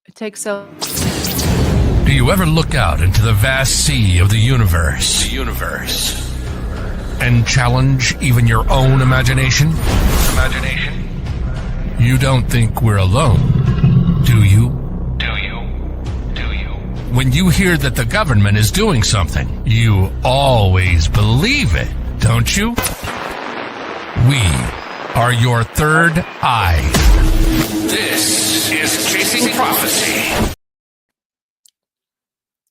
It takes so. Do you ever look out into the vast sea of the universe? And challenge even your own imagination? You don't think we're alone, do you? When you hear that the government is doing something, you always believe it, don't you? We are your third eye. This is Chasing Prophecy.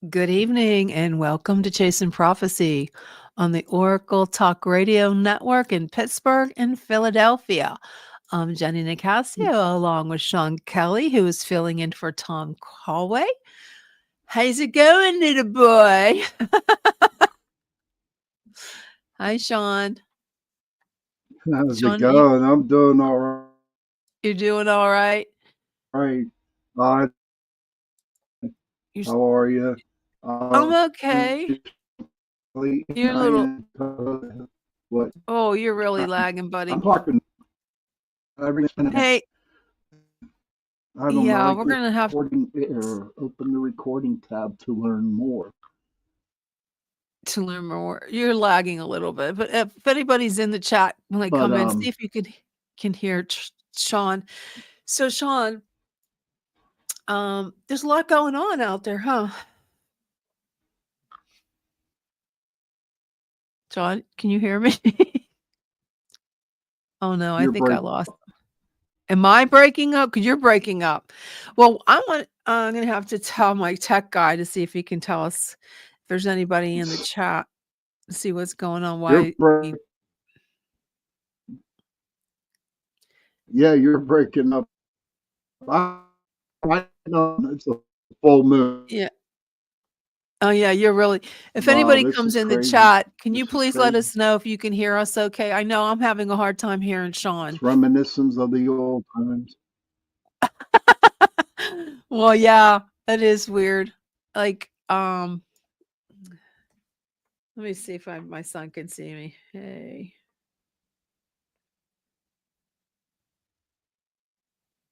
Good evening and welcome to Chasing Prophecy on the Oracle Talk Radio Network in Pittsburgh and Philadelphia. I'm Jenny Nicasio along with Sean Kelly, who is filling in for Tom Callway. How's it going, little boy? Hi, Sean. How's Sean, it going? I'm doing all right. You're doing all right? How are you? I'm okay. You're a little... What? Oh, you're really lagging, buddy. I'm talking. Hey. I don't yeah, know, we're going to have to open the recording tab to learn more. You're lagging a little bit, but if anybody's in the chat when they come in, see if you can hear Sean. So Sean, there's a lot going on out there, huh? Sean, can you hear me? Oh no, I think I lost. Am I breaking up? Because you're breaking up. Well, I'm going to have to tell my tech guy to see if he can tell us if there's anybody in the chat to see what's going on. Yeah, you're breaking up. I know it's a full moon. Yeah. Oh yeah, you're really. If anybody comes in the chat, can you please let us know if you can hear us okay? I know I'm having a hard time hearing Sean. It's reminiscence of the old times. Well, yeah, that is weird. Like, let me see if my son can see me. Hey.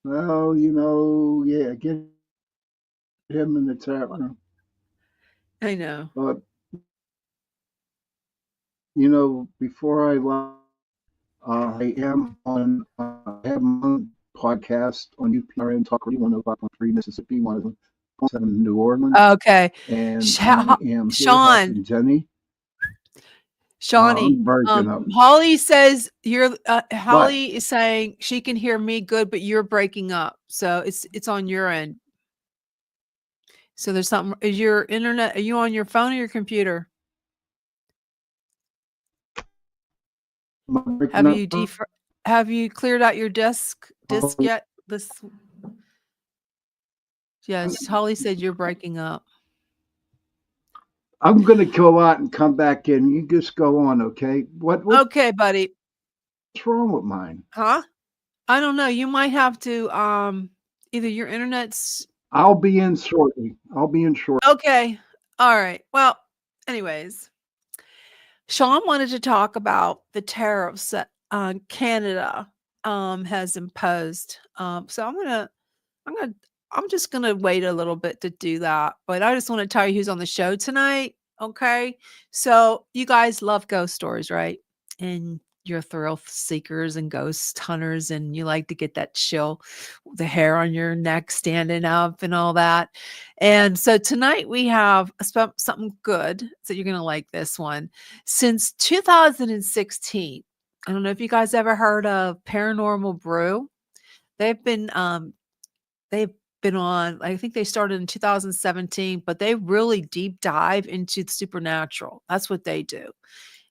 Well, yeah, get him in the chat room. I know. But, before I left, I am on I have my own podcast on UPRN Talk Radio 105.3 Mississippi, 107 New Orleans. Okay. And I am Sean. Jenny. Shawnee, Holly says Holly is saying she can hear me good, but you're breaking up. So it's on your end. So there's something. Is your internet? Are you on your phone or your computer? Have you cleared out your disk yet? Yes, Holly said you're breaking up. I'm going to go out and come back in. You just go on, okay? What okay, buddy. What's wrong with mine? Huh? I don't know. You might have to either your internet's... I'll be in shortly. Okay. All right. Well, anyways, Sean wanted to talk about the tariffs that Canada has imposed. So I'm just going to wait a little bit to do that. But I just want to tell you who's on the show tonight. Okay. So you guys love ghost stories, right? And you're thrill seekers and ghost hunters, and you like to get that chill, the hair on your neck standing up and all that. And so tonight we have something good. So you're going to like this one. Since 2016, I don't know if you guys ever heard of Paranormal Brew. They've been on, I think they started in 2017, but they really deep dive into the supernatural. That's what they do.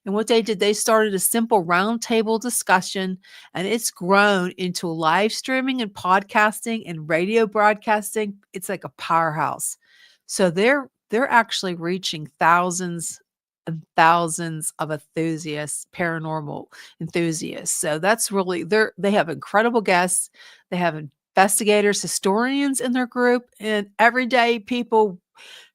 And what they did, they started a simple roundtable discussion, and it's grown into live streaming and podcasting and radio broadcasting. It's like a powerhouse. So they're actually reaching thousands and thousands of enthusiasts, paranormal enthusiasts. So that's really, they have incredible guests. They have investigators, historians in their group, and everyday people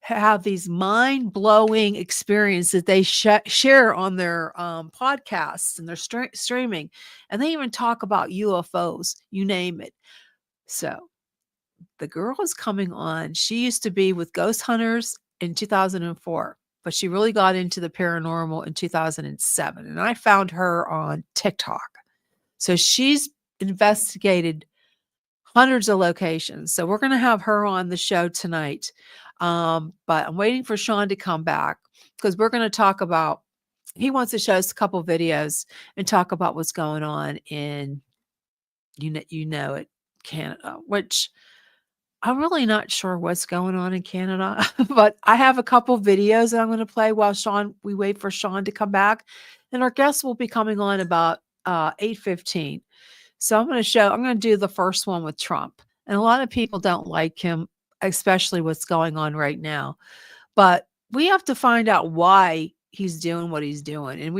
have these mind-blowing experiences that they share on their podcasts and their streaming. And they even talk about UFOs, you name it. So the girl is coming on. She used to be with Ghost Hunters in 2004, but she really got into the paranormal in 2007. And I found her on TikTok. So she's investigated hundreds of locations. So we're going to have her on the show tonight. But I'm waiting for Sean to come back because we're going to talk about, he wants to show us a couple videos and talk about what's going on in, it, Canada, which I'm really not sure what's going on in Canada, but I have a couple videos that I'm going to play while we wait for Sean to come back. And our guest will be coming on about 8:15. So I'm going to do the first one with Trump. And a lot of people don't like him, especially what's going on right now. But we have to find out why he's doing what he's doing. And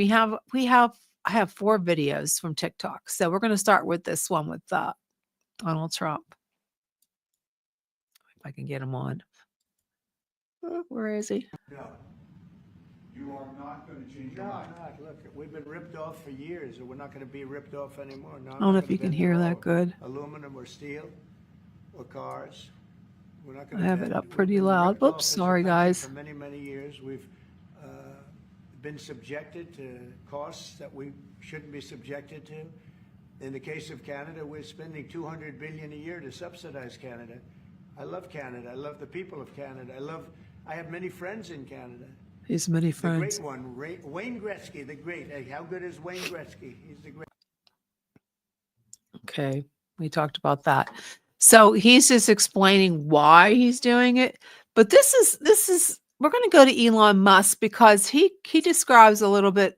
I have 4 videos from TikTok. So we're going to start with this one with Donald Trump. If I can get him on. Where is he? No. You are not going to change your mind. No, look, we've been ripped off for years, and we're not going to be ripped off anymore. No, I don't know if you can hear that good. Aluminum or steel or cars. We're not I going to have it up pretty loud. Whoops, sorry guys. For many, many years, we've been subjected to costs that we shouldn't be subjected to. In the case of Canada, we're spending $200 billion a year to subsidize Canada. I love Canada. I love the people of Canada. I have many friends in Canada. He's many friends. The great one, Wayne Gretzky, the great. Hey, how good is Wayne Gretzky? He's the great. Okay, we talked about that. So he's just explaining why he's doing it. But this is we're going to go to Elon Musk because he describes a little bit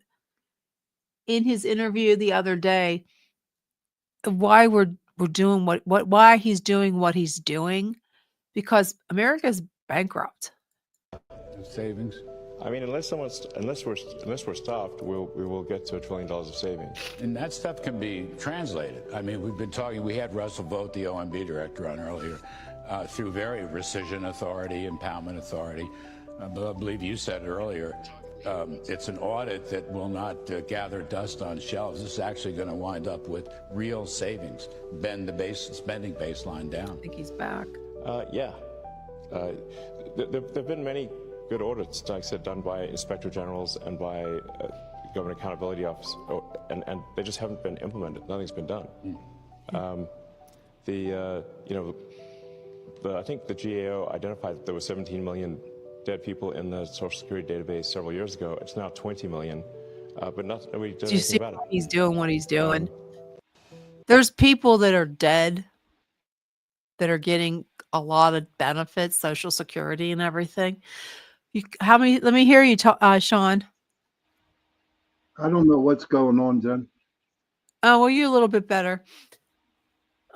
in his interview the other day why we're doing why he's doing what he's doing, because America's bankrupt. Savings. I mean, unless we're stopped, we will get to $1 trillion of savings. And that stuff can be translated. I mean, we had Russell Vogt, the OMB director, on earlier, through very rescission authority, impoundment authority. But I believe you said earlier, it's an audit that will not gather dust on shelves. This is actually going to wind up with real savings, bend the spending baseline down. I think he's back. Yeah. There have been many good audits, like I said, done by inspector generals and by government accountability office, and they just haven't been implemented. Nothing's been done. I think the GAO identified that there were 17 million dead people in the Social Security database several years ago. It's now 20 million, but nobody does anything about it. He's doing what he's doing. There's people that are dead that are getting a lot of benefits, Social Security and everything. Let me hear you, Sean. I don't know what's going on, Jen. Oh, well, you're a little bit better.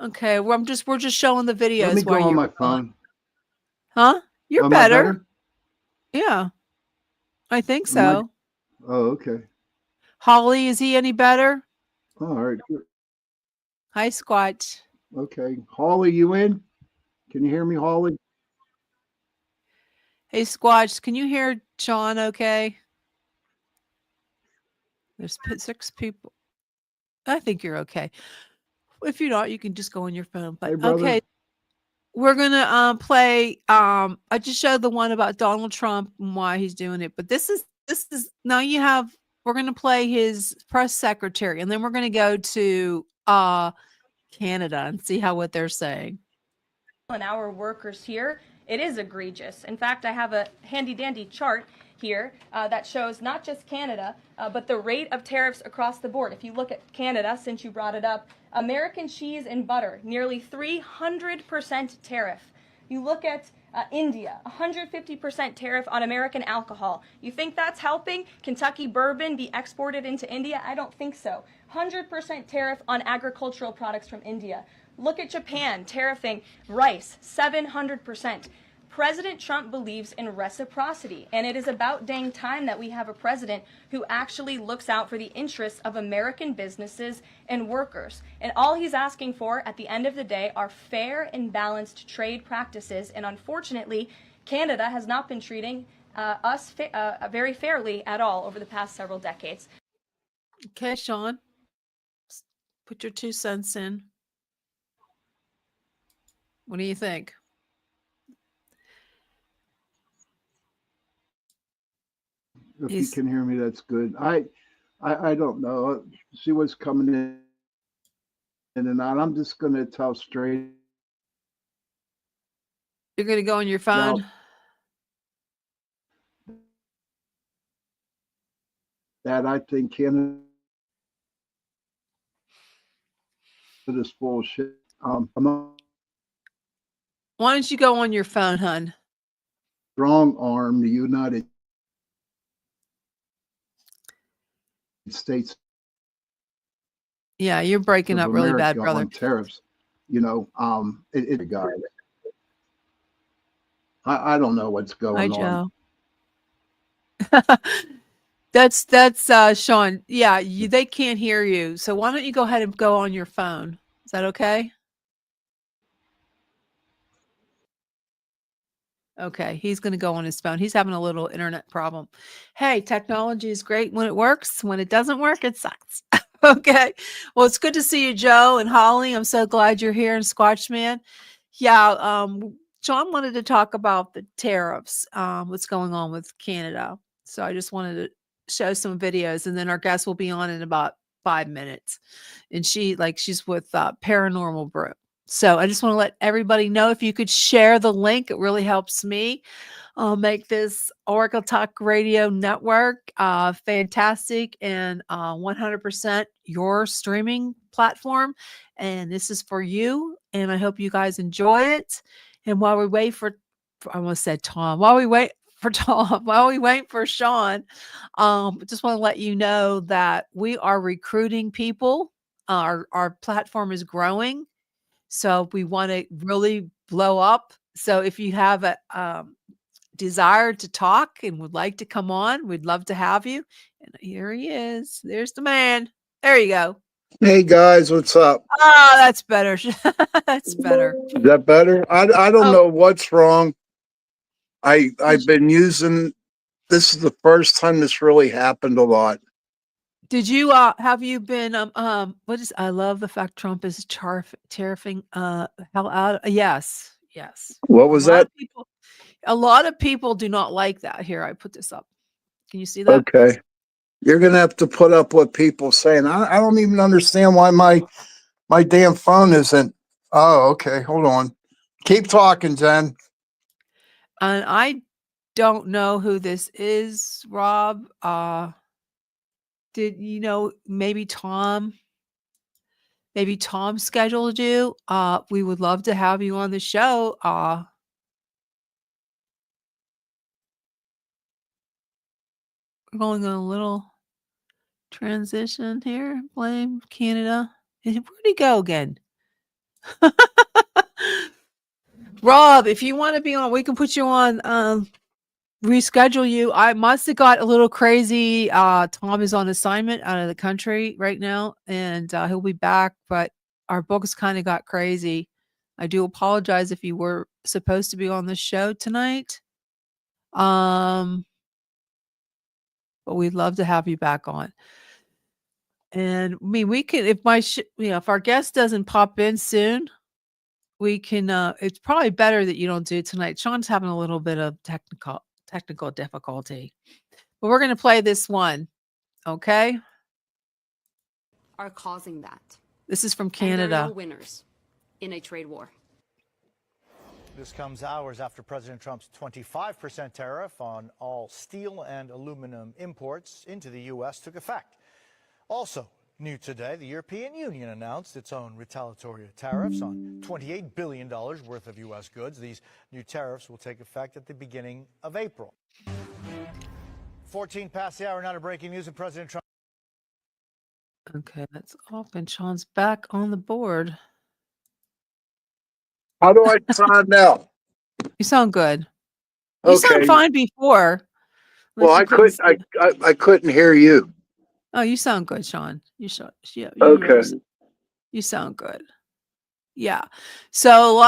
Okay, well, we're just showing the videos. Let me go on my phone. Huh? You're Am I better. Yeah, I think so. Oh, okay. Holly, is he any better? All right. Good. Hi, Squatch. Okay. Holly, you in? Can you hear me, Holly? Hey, Squatch, can you hear Sean okay? There's 6 people. I think you're okay. If you're not, you can just go on your phone. But hey, okay, we're going to play. I just showed the one about Donald Trump and why he's doing it. But this is now we're going to play his press secretary, and then we're going to go to Canada and see what they're saying. And our workers here, it is egregious. In fact, I have a handy dandy chart here that shows not just Canada, but the rate of tariffs across the board. If you look at Canada, since you brought it up, American cheese and butter, nearly 300% tariff. You look at India, 150% tariff on American alcohol. You think that's helping Kentucky bourbon be exported into India? I don't think so. 100% tariff on agricultural products from India. Look at Japan, tariffing rice, 700%. President Trump believes in reciprocity, and it is about dang time that we have a president who actually looks out for the interests of American businesses and workers. And all he's asking for at the end of the day are fair and balanced trade practices, and unfortunately, Canada has not been treating us very fairly at all over the past several decades. Okay, Sean, put your 2 cents in. What do you think? If you He's can hear me, that's good. I don't know. She was coming in and out. I'm just going to tell straight You're going to go on your out phone? that I think Canada is full of shit. I'm not Why don't you go on your phone, hun? strong arm the United States Yeah, you're breaking of up really bad, America brother. on tariffs. You know, God, I don't know what's Hi, going on. Joe. That's Sean. Yeah, they can't hear you. So why don't you go ahead and go on your phone? Is that okay? Okay, he's going to go on his phone. He's having a little internet problem. Hey, technology is great when it works. When it doesn't work, it sucks. Okay. Well, it's good to see you, Joe and Holly. I'm so glad you're here, and Squatchman. Yeah, Sean wanted to talk about the tariffs, what's going on with Canada. So I just wanted to show some videos, and then our guest will be on in about 5 minutes. And she's with Paranormal Brew. So I just want to let everybody know, if you could share the link, it really helps me make this Oracle Talk Radio Network fantastic and 100% your streaming platform. And this is for you. And I hope you guys enjoy it. And while we wait I almost said Tom, while we wait for Tom, while we wait for Sean, just want to let you know that we are recruiting people. Our platform is growing. So we want to really blow up. So if you have a desire to talk and would like to come on, we'd love to have you. And here he is. There's the man. There you go. Hey guys, what's up? Oh, that's better. That's better. Is that better? I don't Oh, know what's wrong. I've been using this is the first time this really happened a lot. did you have you been what is I love the fact Trump is tariffing hell out. Yes. Yes. What A was lot that? of people a lot of people do not like that. Here, I put this up. Can you see that? Okay. You're gonna have to put up what people saying. I don't even understand why my damn phone isn't. Oh, okay. Hold on. Keep talking, Jen. And I don't know who this is, Rob. Did you know maybe Tom scheduled you? We would love to have you on the show. We're going on a little transition here. Blame Canada. Where'd he go again? Rob, if you want to be on, we can put you on. Reschedule you. I must have got a little crazy. Tom is on assignment out of the country right now, and he'll be back. But our books kind of got crazy. I do apologize if you were supposed to be on the show tonight. But we'd love to have you back on. And I mean, we can if if our guest doesn't pop in soon, we can. It's probably better that you don't do it tonight. Sean's having a little bit of technical difficulty. But we're going to play this one, okay? Are causing that. This is from And there are Canada. no winners in a trade war. This comes hours after President Trump's 25% tariff on all steel and aluminum imports into the U.S. took effect. Also, new today, the European Union announced its own retaliatory tariffs on $28 billion worth of U.S. goods. These new tariffs will take effect at the beginning of April. 14 past the hour, now to breaking news, and President Trump. Okay, that's off, and Sean's back on the board. How do I sign out? You sound good. You sound fine before. Well, I couldn't hear you. Oh, you sound good, Sean. You sound, yeah, Okay. you sound good. Yeah. So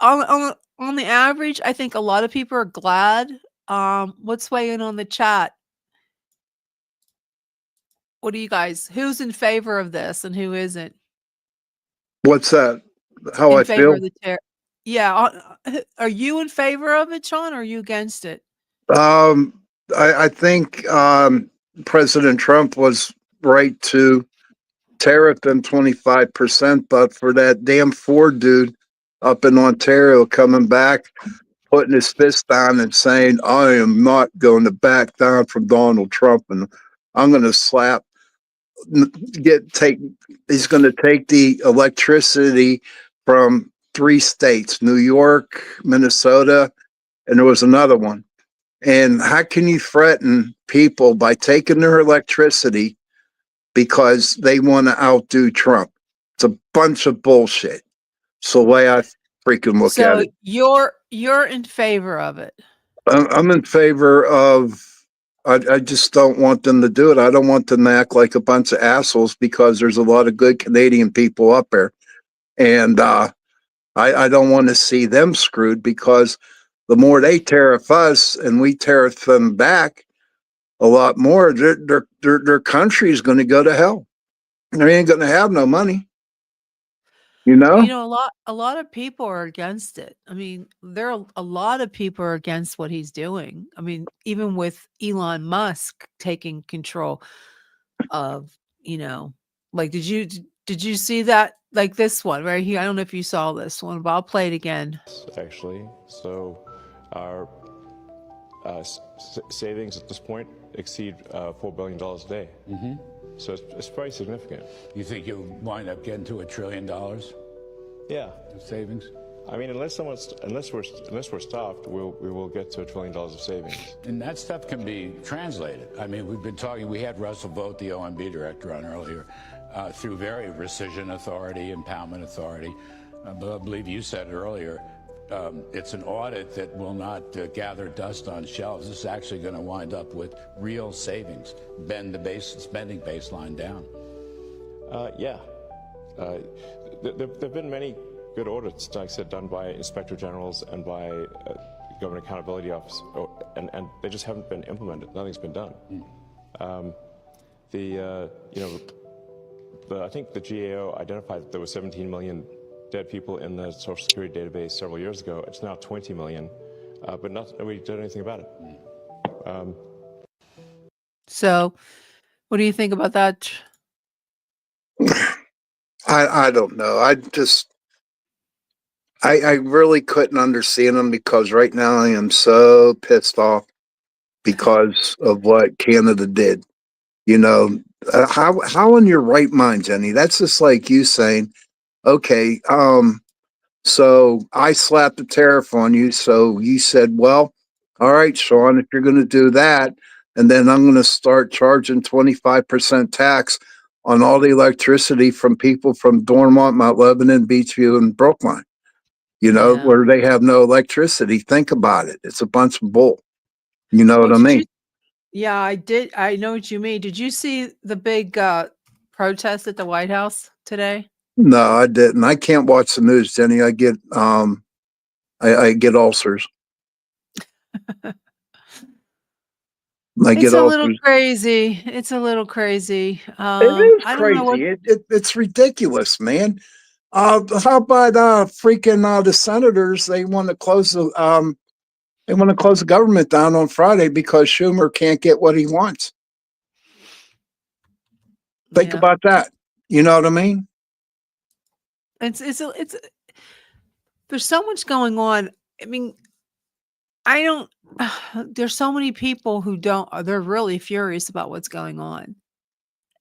on the average, I think a lot of people are glad. What's weighing on the chat? What do you guys? Who's in favor of this and who isn't? What's that? How In I favor feel? of the tariff. Yeah, are you in favor of it, Sean, or are you against it? Um, I think President Trump was right to tariff them 25%, but for that damn Ford dude up in Ontario coming back, putting his fist down and saying, I am not going to back down from Donald Trump, and I'm going to slap, take, he's going to take the electricity from 3 states, New York, Minnesota, and there was another one. And how can you threaten people by taking their electricity because they want to outdo Trump? It's a bunch of bullshit. It's the way I freaking look at So it. you're in favor of it. I'm in favor of. I just don't want them to do it. I don't want them to act like a bunch of assholes because there's a lot of good Canadian people up there, and I don't want to see them screwed because the more they tariff us and we tariff them back a lot more, their country is going to go to hell. They ain't going to have no money, you Well, know? a lot of people are against it. I mean, there are a lot of people are against what he's doing. I mean, even with Elon Musk taking control of, like did you see that, like this one right here? I don't know if you saw this one, but I'll play it again. Actually, so our savings at this point exceed $4 billion a day. So it's very significant. You think you'll wind up getting to $1 trillion Yeah. of savings? I mean, unless we're stopped, we will get to $1 trillion of savings. And that stuff can be translated. I mean, we had Russell Vogt, the OMB director, on earlier, through very rescission authority, impoundment authority. But I believe you said earlier, it's an audit that will not gather dust on shelves. This is actually going to wind up with real savings, bend the spending baseline down. Yeah. There have been many good audits, like I said, done by inspector generals and by government accountability office, and they just haven't been implemented. Nothing's been done. I think the GAO identified that there were 17 million dead people in the Social Security database several years ago. It's now 20 million, but nobody did anything about it. So, what do you think about that? I don't know. I really couldn't understand them because right now I am so pissed off because of what Canada did. How in your right mind, Jenny? That's just like you saying, okay, so I slapped a tariff on you. So you said, well, all right, Sean, if you're going to do that, and then I'm going to start charging 25% tax on all the electricity from people from Dormont, Mount Lebanon, Beachview, and Brookline, Yeah. where they have no electricity. Think about it. It's a bunch of bull. You know Well, what I mean? yeah, I did. I know what you mean. Did you see the big protest at the White House today? No, I didn't. I can't watch the news, Jenny. I get ulcers. I It's get a little ulcers. crazy. It's a little crazy. It is I don't know what. crazy. It's ridiculous, man. How about freaking the senators? They want to close the government down on Friday because Schumer can't get what he wants. Think Yeah, about that. You know what I mean? it's there's so much going on. I mean, I don't. There's so many people who don't. They're really furious about what's going on,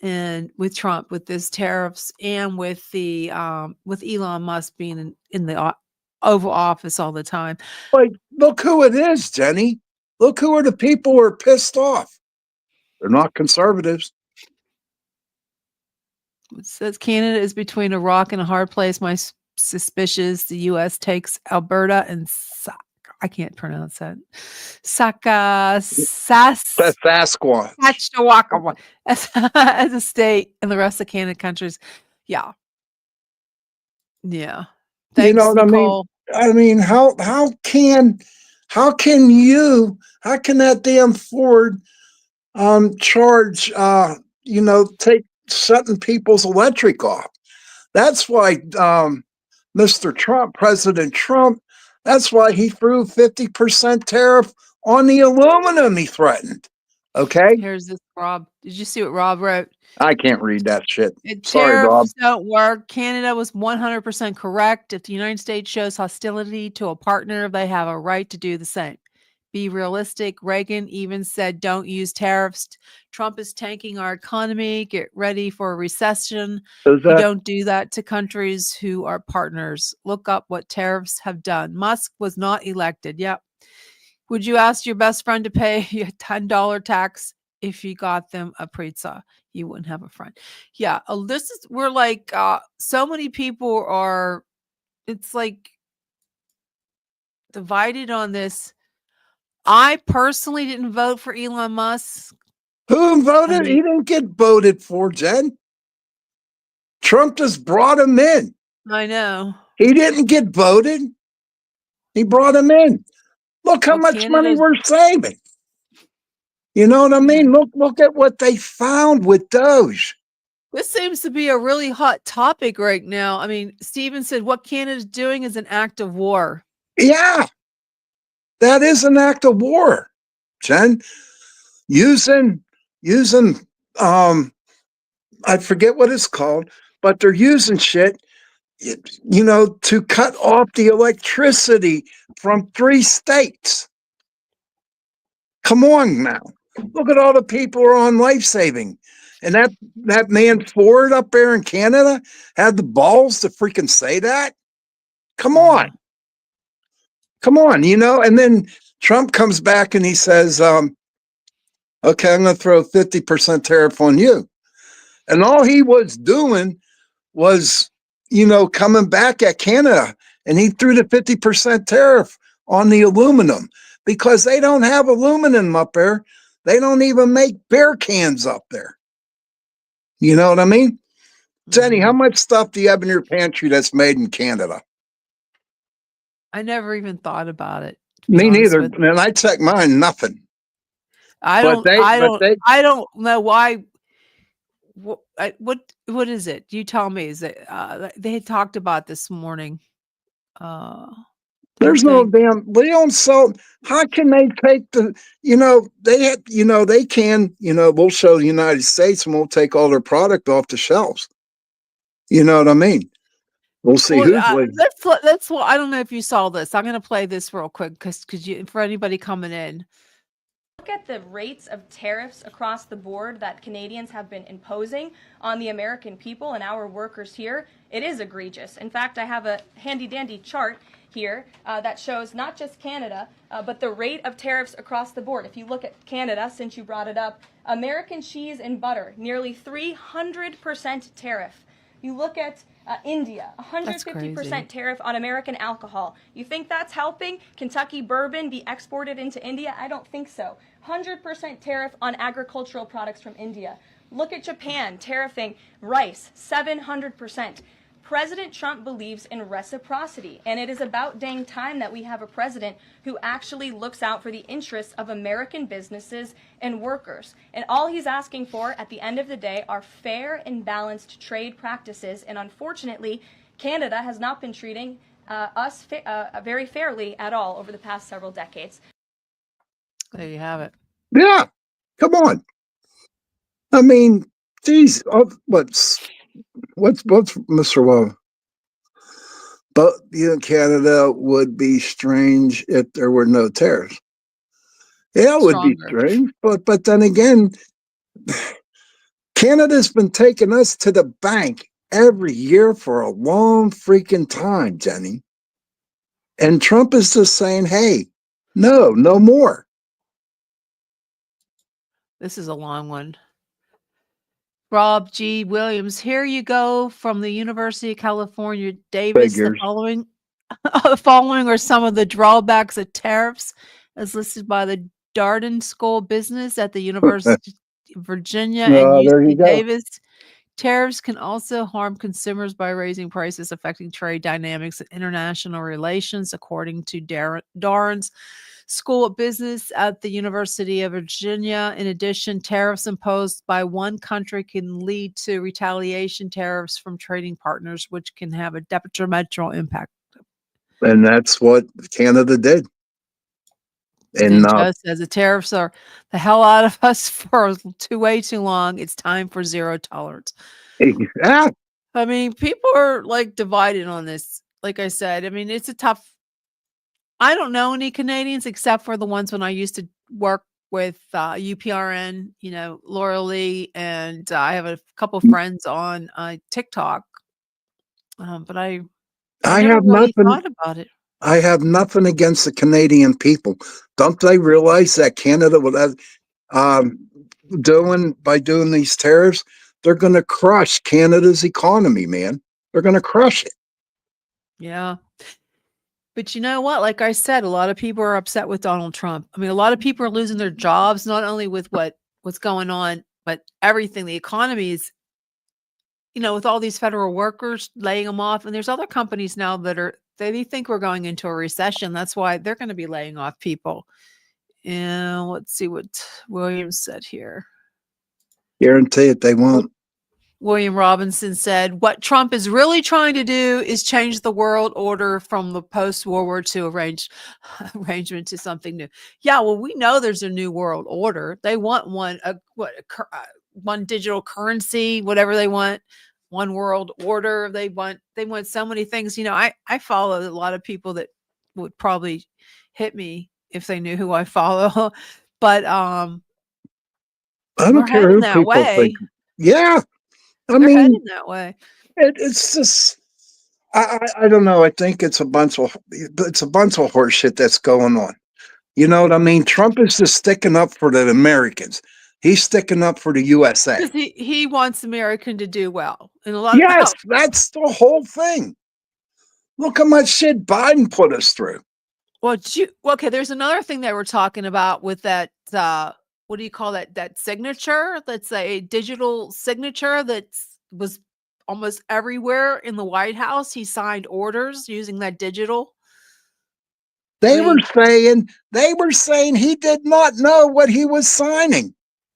and with Trump, with his tariffs, and with Elon Musk being in the Oval Office all the time. Like, look who it is, Jenny. Look who are the people who are pissed off. They're not conservatives. It says Canada is between a rock and a hard place. My suspicious the U.S. takes Alberta and I can't pronounce that. That's Sasquatch. Saskatchewan as a state, and the rest of Canada countries. Yeah, yeah. You know Thanks, what I mean? Nicole. I mean, how can that damn Ford charge take shutting people's electric off? That's why Mr. Trump, President Trump, that's why he threw 50% tariff on the aluminum he threatened. Okay? Here's this, Rob. Did you see what Rob wrote? I can't read that shit. Sorry, Rob. Tariffs don't work. Canada was 100% correct. If the United States shows hostility to a partner, they have a right to do the same. Be realistic. Reagan even said, don't use tariffs. Trump is tanking our economy. Get ready for a recession. Is You that don't do that to countries who are partners. Look up what tariffs have done. Musk was not elected. Yep. Would you ask your best friend to pay a $10 tax if you got them a pizza? You wouldn't have a friend. Yeah. We're like, so many people are, it's like divided on this. I personally didn't vote for Elon Musk. who voted? I mean- He didn't get voted for, Jen. Trump just brought him in. I know. He didn't get voted. He brought him in. Look how Well, much money Canada's- we're saving. You know what I mean? Look at what they found with Doge. This seems to be a really hot topic right now. I mean, Steven said what Canada's doing is an act of war. Yeah, that is an act of war, Jen. Using I forget what it's called, but they're using shit, to cut off the electricity from 3 states. Come on now. Look at all the people who are on life saving. And that man Ford up there in Canada had the balls to freaking say that. Come on. And then Trump comes back and he says, okay, I'm going to throw 50% tariff on you. And all he was doing was, coming back at Canada, and he threw the 50% tariff on the aluminum because they don't have aluminum up there. They don't even make beer cans up there. You know what I mean? Jenny, how much stuff do you have in your pantry that's made in Canada? I never even thought about it. to be Me honest neither. with you. And I check mine, nothing. I But don't know why. What is it? You tell me. Is it they had talked about this morning? There's no something. damn, they don't sell. How can they take they can, we'll show the United States and we'll take all their product off the shelves. You know what I mean? We'll see Well, who's leading. that's what I don't know if you saw this. I'm going to play this real quick because for anybody coming in. Look at the rates of tariffs across the board that Canadians have been imposing on the American people and our workers here. It is egregious. In fact, I have a handy-dandy chart here that shows not just Canada, but the rate of tariffs across the board. If you look at Canada, since you brought it up, American cheese and butter, nearly 300% tariff. You look at India, 150% tariff on American alcohol. You think that's helping Kentucky bourbon be exported into India? I don't think so. 100% tariff on agricultural products from India. Look at Japan, tariffing rice, 700%. President Trump believes in reciprocity, and it is about dang time that we have a president who actually looks out for the interests of American businesses and workers. And all he's asking for at the end of the day are fair and balanced trade practices, and unfortunately, Canada has not been treating us very fairly at all over the past several decades. There you have it. Yeah, come on. I mean, geez, what's Mr. Love? But Canada would be strange if there were no tariffs. Yeah, it would be strange, but then again, Canada's been taking us to the bank every year for a long freaking time, Jenny. And Trump is just saying, hey, no more. This is a long one. Rob G. Williams, here you go from the University of California, Davis. The following are some of the drawbacks of tariffs as listed by the Darden School of Business at the University of Virginia and UC Davis. Tariffs can also harm consumers by raising prices, affecting trade dynamics and international relations, according to Darden's School of Business at the University of Virginia. In addition, tariffs imposed by one country can lead to retaliation tariffs from trading partners, which can have a detrimental impact. And that's what Canada did. And And Joe says the tariffs are the hell out of us for way too long. It's time for zero tolerance. yeah, I mean, people are like divided on this. Like I said, I mean, it's a tough. I don't know any Canadians except for the ones when I used to work with UPRN, Laura Lee, and I have a couple friends on TikTok. But I I never have really nothing. thought about it. I have nothing against the Canadian people. Don't they realize that Canada will have, by doing these tariffs, they're going to crush Canada's economy, man. They're going to crush it. Yeah. But you know what? Like I said, a lot of people are upset with Donald Trump. I mean, a lot of people are losing their jobs, not only with what's going on, but everything. The economy is, with all these federal workers laying them off. And there's other companies now they think we're going into a recession. That's why they're going to be laying off people. And let's see what Williams said here. Guarantee it, they won't. William Robinson said, what Trump is really trying to do is change the world order from the post-World War II arrangement to something new. Yeah, well, we know there's a new world order. They want one digital currency, whatever they want, one world order. They want so many things. I follow a lot of people that would probably hit me if they knew who I follow. But I don't we're care heading who that people way. think. Yeah. I They're mean, heading that way. it's just, I don't know. I think it's a bunch of horse shit that's going on. You know what I mean? Trump is just sticking up for the Americans. He's sticking up for the USA. Because he wants American to do well. And a lot Yes, that's the whole thing. Look how much shit Biden put us through. Okay, there's another thing that we're talking about with that, what do you call that? That signature? That's a digital signature that was almost everywhere in the White House. He signed orders using that digital. They were saying he did not know what he was signing.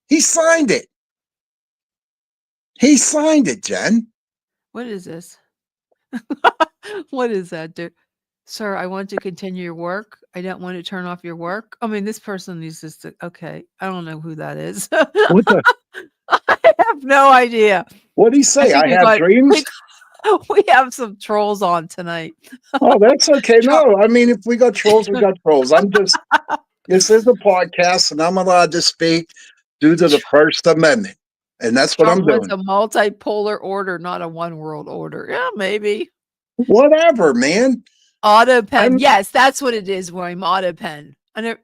He signed it. He signed it, Jen. What is this? What is that, dude? Sir, I want to continue your work. I don't want to turn off your work. I mean, this person needs to, okay. I don't know who that is. What the? I have no idea. What did he say? I have dreams? We have some trolls on tonight. Oh, that's okay. No, I mean, if we got trolls, we got trolls. This is a podcast and I'm allowed to speak due to the First Amendment. And that's what I'm doing. It's a multipolar order, not a one world order. Yeah, maybe. Whatever, man. Auto pen. Yes, that's what it is, William. Auto pen. I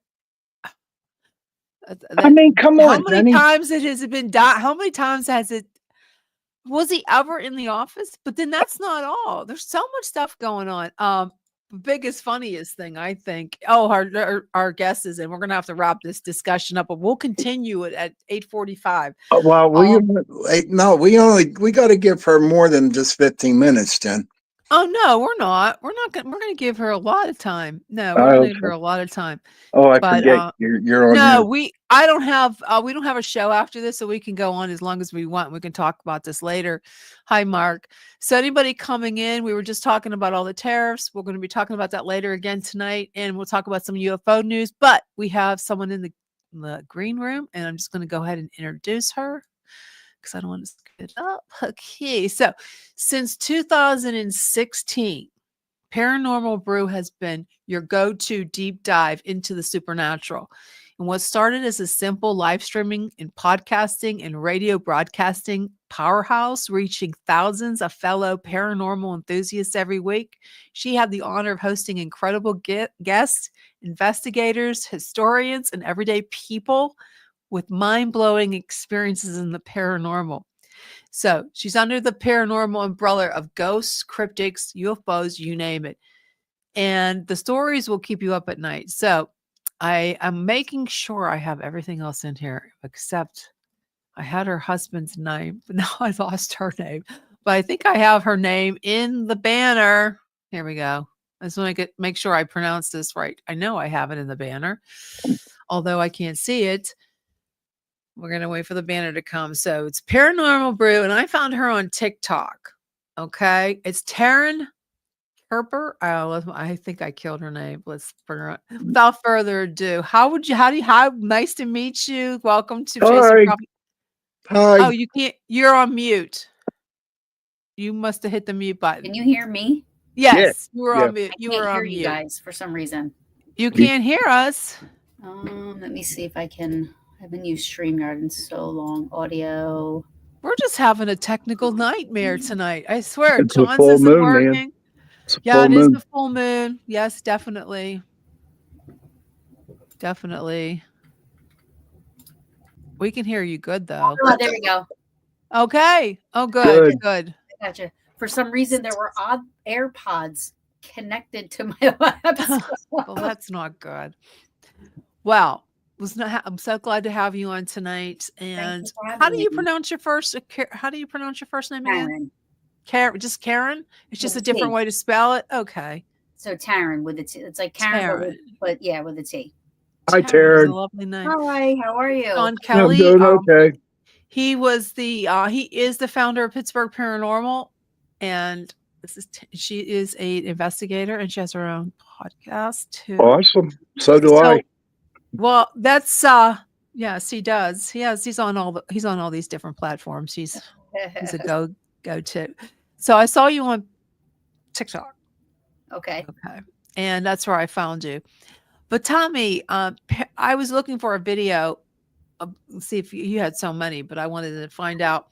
mean, come on. How many times has it been done? How many times was he ever in the office? But then that's not all. There's so much stuff going on. Biggest, funniest thing, I think. Oh, our guest is in. We're gonna have to wrap this discussion up, but we'll continue it at 8:45. Well, we got to give her more than just 15 minutes, Jen. Oh no, we're not. We're gonna give her a lot of time. No, we're gonna give her a lot of time. Oh, I forget you're on. No, we don't have a show after this, so we can go on as long as we want. We can talk about this later. Hi, Mark. So anybody coming in, we were just talking about all the tariffs. We're going to be talking about that later again tonight, and we'll talk about some UFO news. But we have someone in the green room, and I'm just going to go ahead and introduce her because I don't want to skip it up. Okay, so since 2016, Paranormal Brew has been your go-to deep dive into the supernatural. And what started as a simple live streaming and podcasting and radio broadcasting powerhouse, reaching thousands of fellow paranormal enthusiasts every week, she had the honor of hosting incredible guests, investigators, historians, and everyday people with mind-blowing experiences in the paranormal. So she's under the paranormal umbrella of ghosts, cryptids, UFOs, you name it. And the stories will keep you up at night. So I am making sure I have everything else in here, except I had her husband's name, but now I lost her name. But I think I have her name in the banner. Here we go. I just want to make sure I pronounce this right. I know I have it in the banner, although I can't see it. We're going to wait for the banner to come. So it's Paranormal Brew, and I found her on TikTok. Okay. It's Taryn Kerper. Oh, I think I killed her name. Without further ado, how nice to meet you. Welcome to Chasing Hi. Profit. Hi. Oh, you can't, you're on mute. You must have hit the mute button. Can you hear me? Yes, you were Yeah. on mute. I You can't were hear on you mute. guys for some reason. You can't hear us. Let me see if I can. I haven't used StreamYard in so long. Audio. We're just having a technical nightmare tonight. I swear. It's a John's full isn't moon, man. working. It's a Yeah, full it is moon. the full moon. Yes, definitely. Definitely. We can hear you good though. Oh, there we go. Okay. Oh, good. Good. I gotcha. For some reason, there were odd AirPods connected to my laptop. Well, that's not good. Well, I'm so glad to have you on tonight. And how do you pronounce your first? How do you pronounce your first name again? Karen. Just Karen. It's just With a a different T. way to spell it. Okay. So Taryn with a T. It's like Karen, but yeah, with a T. Hi, Taryn is a Taryn. lovely name. Hi, how are you? Sean I'm Kelly. doing okay. He was he is the founder of Pittsburgh Paranormal, and she is a investigator, and she has her own podcast too. Awesome. So do I. Well, that's yes, he does. He's on all these different platforms. He's a go to. So I saw you on TikTok. Okay. And that's where I found you. But Tommy, I was looking for a video. See if you had so many, but I wanted to find out.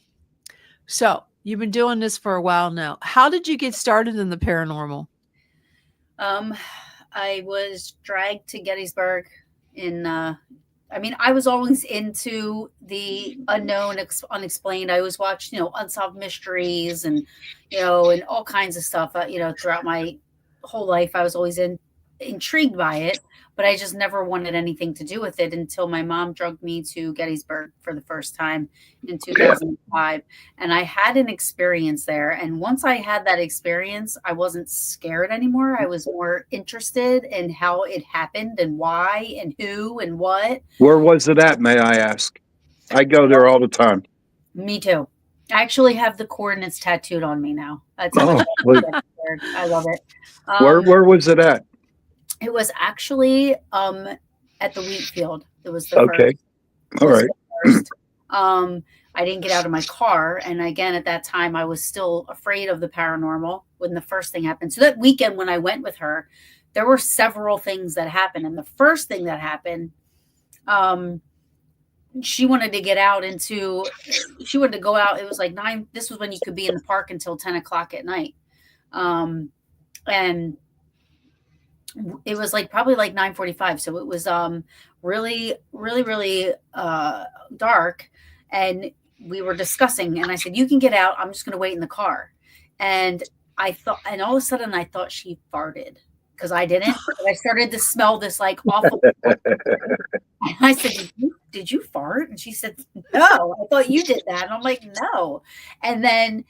So you've been doing this for a while now. How did you get started in the paranormal? I was dragged to Gettysburg I was always into the unknown, unexplained. I always watched, unsolved mysteries and, and all kinds of stuff, throughout my whole life. I was always intrigued by it, but I just never wanted anything to do with it until my mom drugged me to Gettysburg for the first time in 2005. And I had an experience there. And once I had that experience, I wasn't scared anymore. I was more interested in how it happened and why and who and what. Where was it at, may I ask? I go there all the time. Me too. I actually have the coordinates tattooed on me now. That's how much I love it. Where was it at? It was actually at the wheat field. It was the okay. First. All right. First. I didn't get out of my car, and again at that time I was still afraid of the paranormal when the first thing happened. So that weekend when I went with her, there were several things that happened, and the first thing that happened, she wanted to go out. It was like 9. This was when you could be in the park until 10 o'clock at night, and it was probably 9:45. So it was really, really, really dark. And we were discussing, and I said, "You can get out. I'm just going to wait in the car." And and all of a sudden I thought she farted because I didn't. I started to smell this awful. And I said, did you fart? And she said, "No, I thought you did that." And I'm like, "No." And then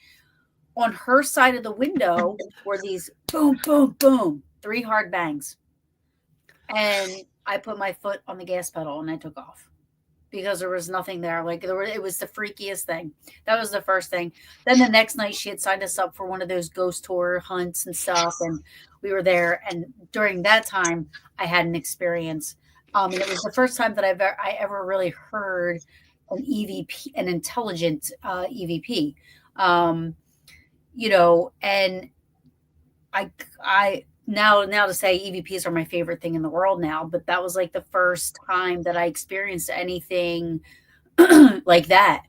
on her side of the window were these boom, boom, boom, 3 hard bangs. And I put my foot on the gas pedal and I took off because there was nothing there. It was the freakiest thing. That was the first thing. Then the next night she had signed us up for one of those ghost tour hunts and stuff. And we were there. And during that time I had an experience. And it was the first time that I ever really heard an EVP, an intelligent EVP. And I now to say EVPs are my favorite thing in the world now, but that was the first time that I experienced anything like that.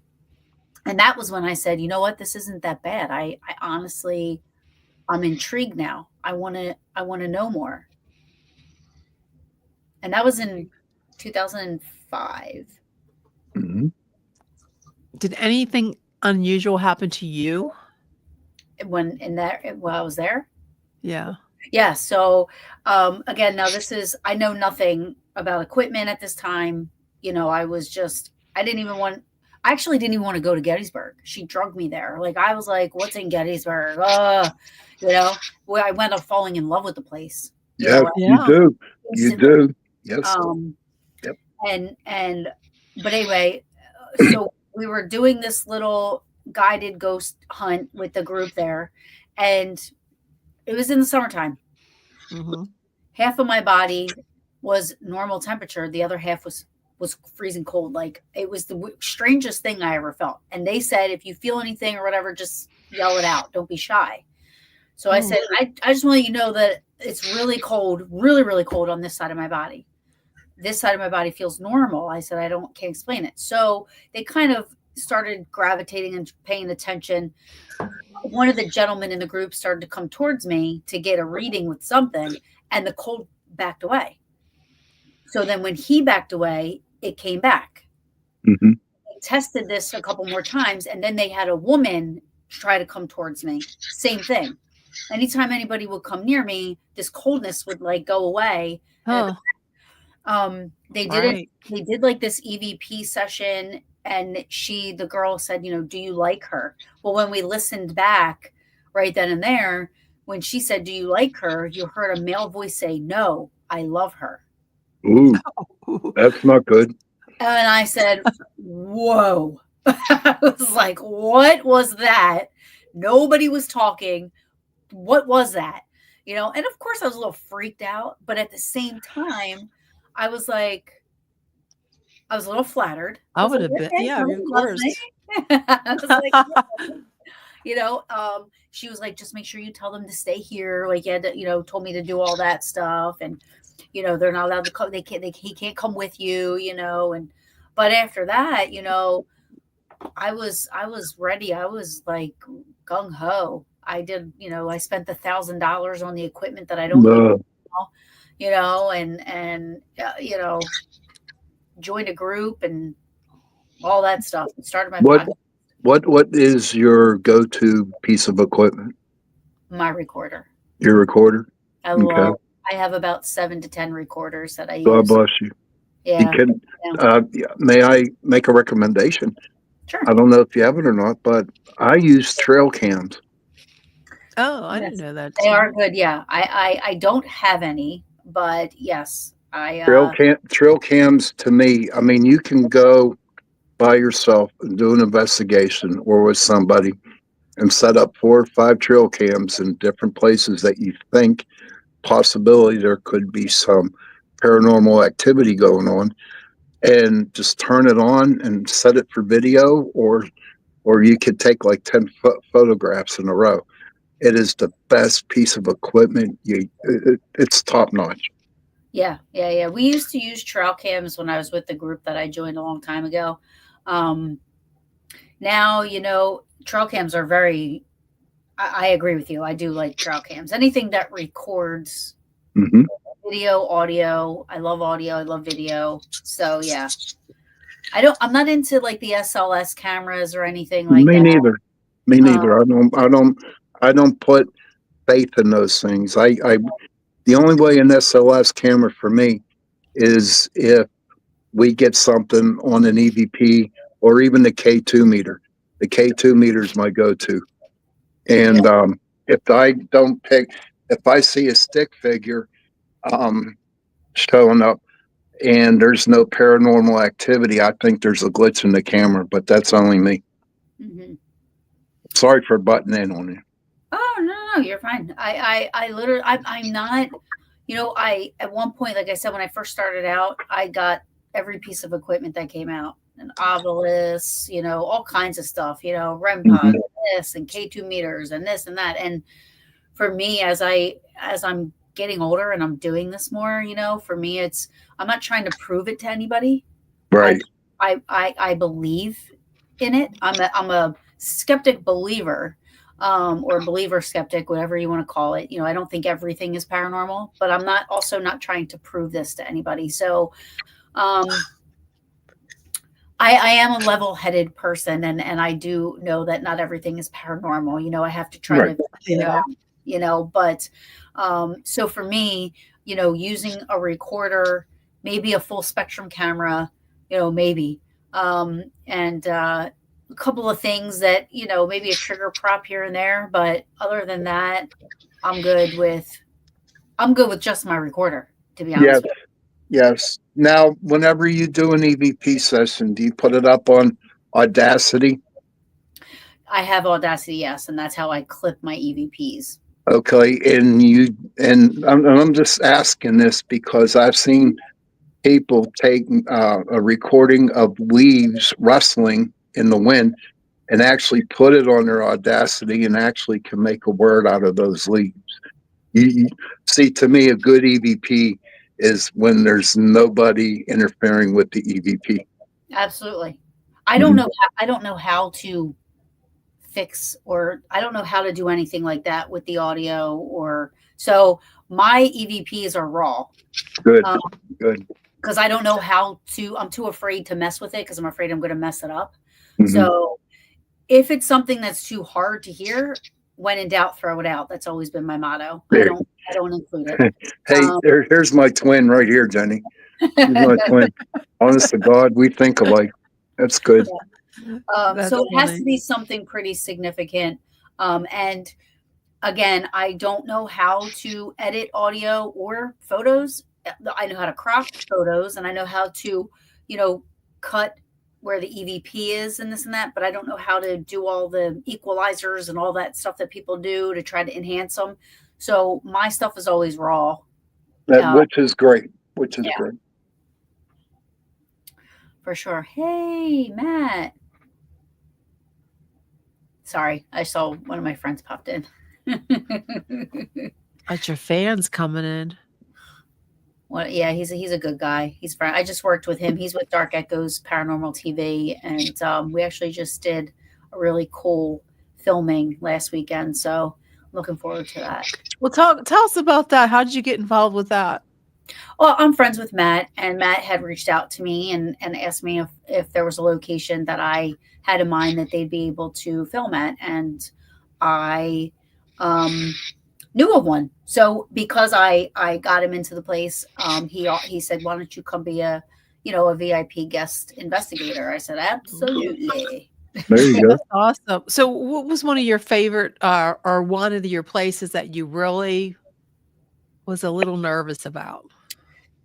And that was when I said, you know what, this isn't that bad. I honestly, I'm intrigued now. I want to know more. And that was in 2005. Mm-hmm. Did anything unusual happen to you while I was there? Yeah. Yeah. So again, now I know nothing about equipment at this time. I didn't even I actually didn't even want to go to Gettysburg. She drugged me there. Like, I was like, what's in Gettysburg? You know, where I wound up falling in love with the place, you Yes, know, you Yeah. do. You instantly. do. Yes. Um, Yep. but anyway, so we were doing this little guided ghost hunt with the group there, and it was in the summertime. Hmm. Half of my body was normal temperature, the other half was freezing cold. Like, it was the strangest thing I ever felt. And they said, if you feel anything or whatever, just yell it out. Don't be shy. So I said, I just want you to know that it's really cold, really, really cold on this side of my body. This side of my body feels normal. I said, can't explain it. So they kind of started gravitating and paying attention. One of the gentlemen in the group started to come towards me to get a reading with something, and the cold backed away. So then when he backed away, it came back. Hmm. They tested this a couple more times, and then they had a woman try to come towards me. Same thing. Anytime anybody would come near me, this coldness would like go away. Huh. They Right. did like this EVP session, and the girl said, do you like her? Well, when we listened back right then and there, when she said, do you like her? You heard a male voice say, no, I love her. Ooh, that's not good. And I said, whoa. I was like, what was that? Nobody was talking. What was that? And of course I was a little freaked out, but at the same time, I was a little flattered. I would like, have been. okay, Yeah, somebody of loves course. me. I was like, she was like, just make sure you tell them to stay here. Like, you had to, told me to do all that stuff. And, they're not allowed to come. He can't come with you, but after that, I was ready. I was like gung ho. I did, I spent $1,000 on the equipment that I don't use now, and joined a group and all that stuff. Started my What podcast. what is your go-to piece of equipment? My recorder. Your recorder? Okay. I have about 7 to 10 recorders that I God use. bless you. You Yeah. can, Yeah. may I make a recommendation? Sure. I don't know if you have it or not, but I use trail cams. Oh, I Yes, didn't know that they are too. good. Yeah. I don't have any, but yes, Trail cams to me, I mean, you can go by yourself and do an investigation or with somebody and set up 4 or 5 trail cams in different places that you think possibility there could be some paranormal activity going on, and just turn it on and set it for video, or you could take like 10 photographs in a row. It is the best piece of equipment. It's top notch. Yeah. We used to use trail cams when I was with the group that I joined a long time ago. Now, trail cams are I agree with you. I do like trail cams. Anything that records Mm-hmm. video, audio. I love audio. I love video. So yeah. I'm not into like the SLS cameras or anything like Me that. neither. Me neither. I don't put faith in those things. The only way an SLS camera for me is if we get something on an EVP or even the K2 meter. The K2 meter is my go-to. And if I see a stick figure showing up and there's no paranormal activity, I think there's a glitch in the camera, but that's only me. Mm-hmm. Sorry for butting in on you. Oh, no, you're fine. I literally, I'm not, at one point, like I said, when I first started out, I got every piece of equipment that came out, an obelisk, all kinds of stuff, REM pod, this and K2 meters and this and that. And for me, as I'm getting older and I'm doing this more, for me, I'm not trying to prove it to anybody. Right. I believe in it. I'm a skeptic believer, or believer skeptic, whatever you want to call it. I don't think everything is paranormal, but I'm not trying to prove this to anybody. So, I am a level-headed person, and I do know that not everything is paranormal. I have to try to figure it out, but, so for me, using a recorder, maybe a full spectrum camera, maybe, and a couple of things that, maybe a trigger prop here and there. But other than that, I'm good with just my recorder, to be Yes, honest with yes. Now, whenever you do an EVP session, do you put it up on Audacity? you. I have Audacity, yes, and that's how I clip my EVPs. Okay, and I'm just asking this because I've seen people take a recording of leaves rustling in the wind and actually put it on their Audacity and actually can make a word out of those leaves. You see, to me, a good EVP is when there's nobody interfering with the EVP. Absolutely. I don't know. I don't know how to fix, or I don't know how to do anything like that with the audio, or so my EVPs are raw. Good, good. Because I don't know how to. I'm too afraid to mess with it because I'm afraid I'm going to mess it up. Mhm. So if it's something that's too hard to hear, when in doubt, throw it out. That's always been my motto. I don't include it. Hey, here's my twin right here, Jenny. He's my twin. Honest to God, we think alike. That's good. That's So it has funny. to be something pretty significant. And again, I don't know how to edit audio or photos. I know how to crop photos, and I know how to, cut where the EVP is and this and that, but I don't know how to do all the equalizers and all that stuff that people do to try to enhance them. So my stuff is always raw. Which is great. Which is yeah. great. For sure. Hey, Matt. Sorry, I saw one of my friends popped in. That's your fans coming in. Well, yeah, he's a good guy. He's fine. I just worked with him. He's with Dark Echoes Paranormal TV, and we actually just did a really cool filming last weekend. So I'm looking forward to that. Well, tell us about that. How did you get involved with that? Well, I'm friends with Matt, and Matt had reached out to me and asked me if there was a location that I had in mind that they'd be able to film at, and I knew of one. So because I got him into the place, he said, "Why don't you come be a VIP guest investigator?" I said, "Absolutely." There you go. That's awesome. So what was one of your favorite or one of your places that you really was a little nervous about?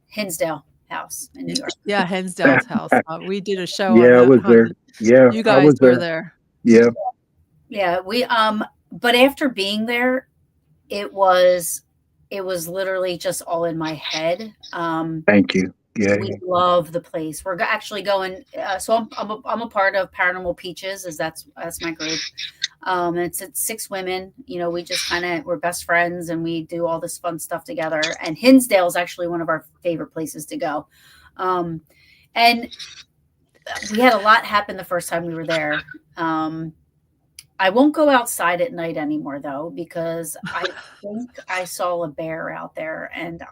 Hinsdale House in New York. Yeah, Hensdale's house. We did a show Yeah, I on was that. there. Yeah, You I guys was were there. there. Yeah. Yeah, we but after being there, it was literally just all in my head. Thank you. Yeah. We love the place. We're actually going. So I'm a part of Paranormal Peaches. That's my group. And it's 6 women. We just we're best friends, and we do all this fun stuff together. And Hinsdale is actually one of our favorite places to go. And we had a lot happen the first time we were there. I won't go outside at night anymore, though, because I think I saw a bear out there, and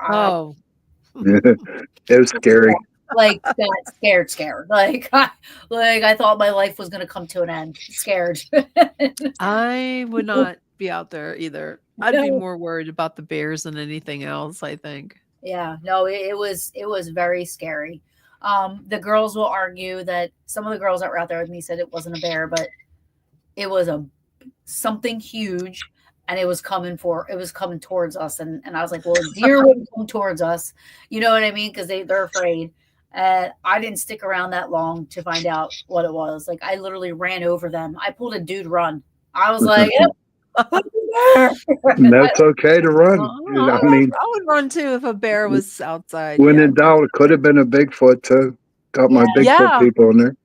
It was scary. Like got scared. Like I thought my life was going to come to an end. Scared. I would not be out there either. I'd be more worried about the bears than anything else, I think. Yeah, no, it was very scary. The girls will argue that some of the girls that were out there with me said it wasn't a bear, but it was something huge, and it was coming towards us. And I was like, well, deer wouldn't come towards us. You know what I mean? Because they're afraid. And I didn't stick around that long to find out what it was. Like, I literally ran over them. I pulled a dude run. I was like, yep. That's okay to run. I mean, I would run too if a bear was outside. when in doubt, it could have been a Bigfoot too. Got my Bigfoot people in there.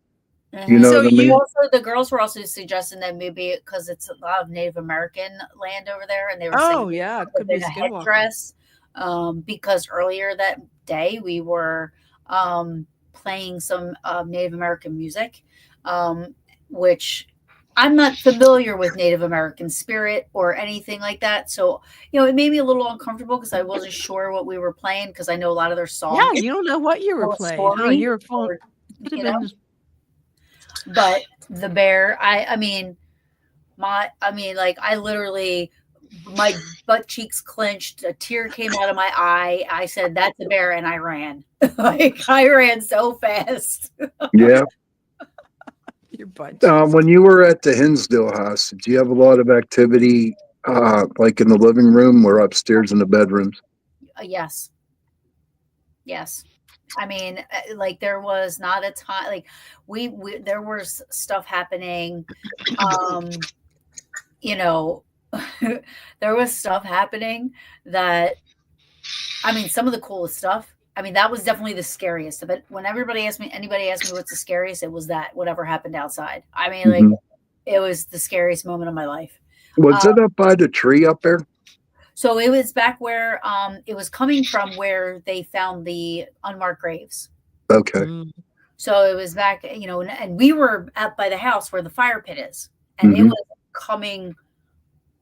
You know what I mean? The girls were also suggesting that maybe because it's a lot of Native American land over there, and they were saying, it could be a headdress. Because earlier that day we were playing some Native American music, which I'm not familiar with Native American spirit or anything like that. So, it made me a little uncomfortable because I wasn't sure what we were playing, because I know a lot of their songs. Yeah, you don't know what you were playing. Huh? You were phone. But the bear, I literally, my butt cheeks clenched, a tear came out of my eye. I said, "That's a bear," and I ran. I ran so fast. Yeah. Your butt. When you were at the Hinsdale house, did you have a lot of activity, like in the living room or upstairs in the bedrooms? Yes. Yes. I mean, like there was not a time, like we there was stuff happening. You know, there was stuff happening that, I mean, some of the coolest stuff. I mean, that was definitely the scariest. But when anybody asked me what's the scariest, it was that whatever happened outside. I mean, like it was the scariest moment of my life. Was it up by the tree up there? So it was back where it was coming from where they found the unmarked graves. Okay. So it was back, you know, and we were up by the house where the fire pit is, and it was coming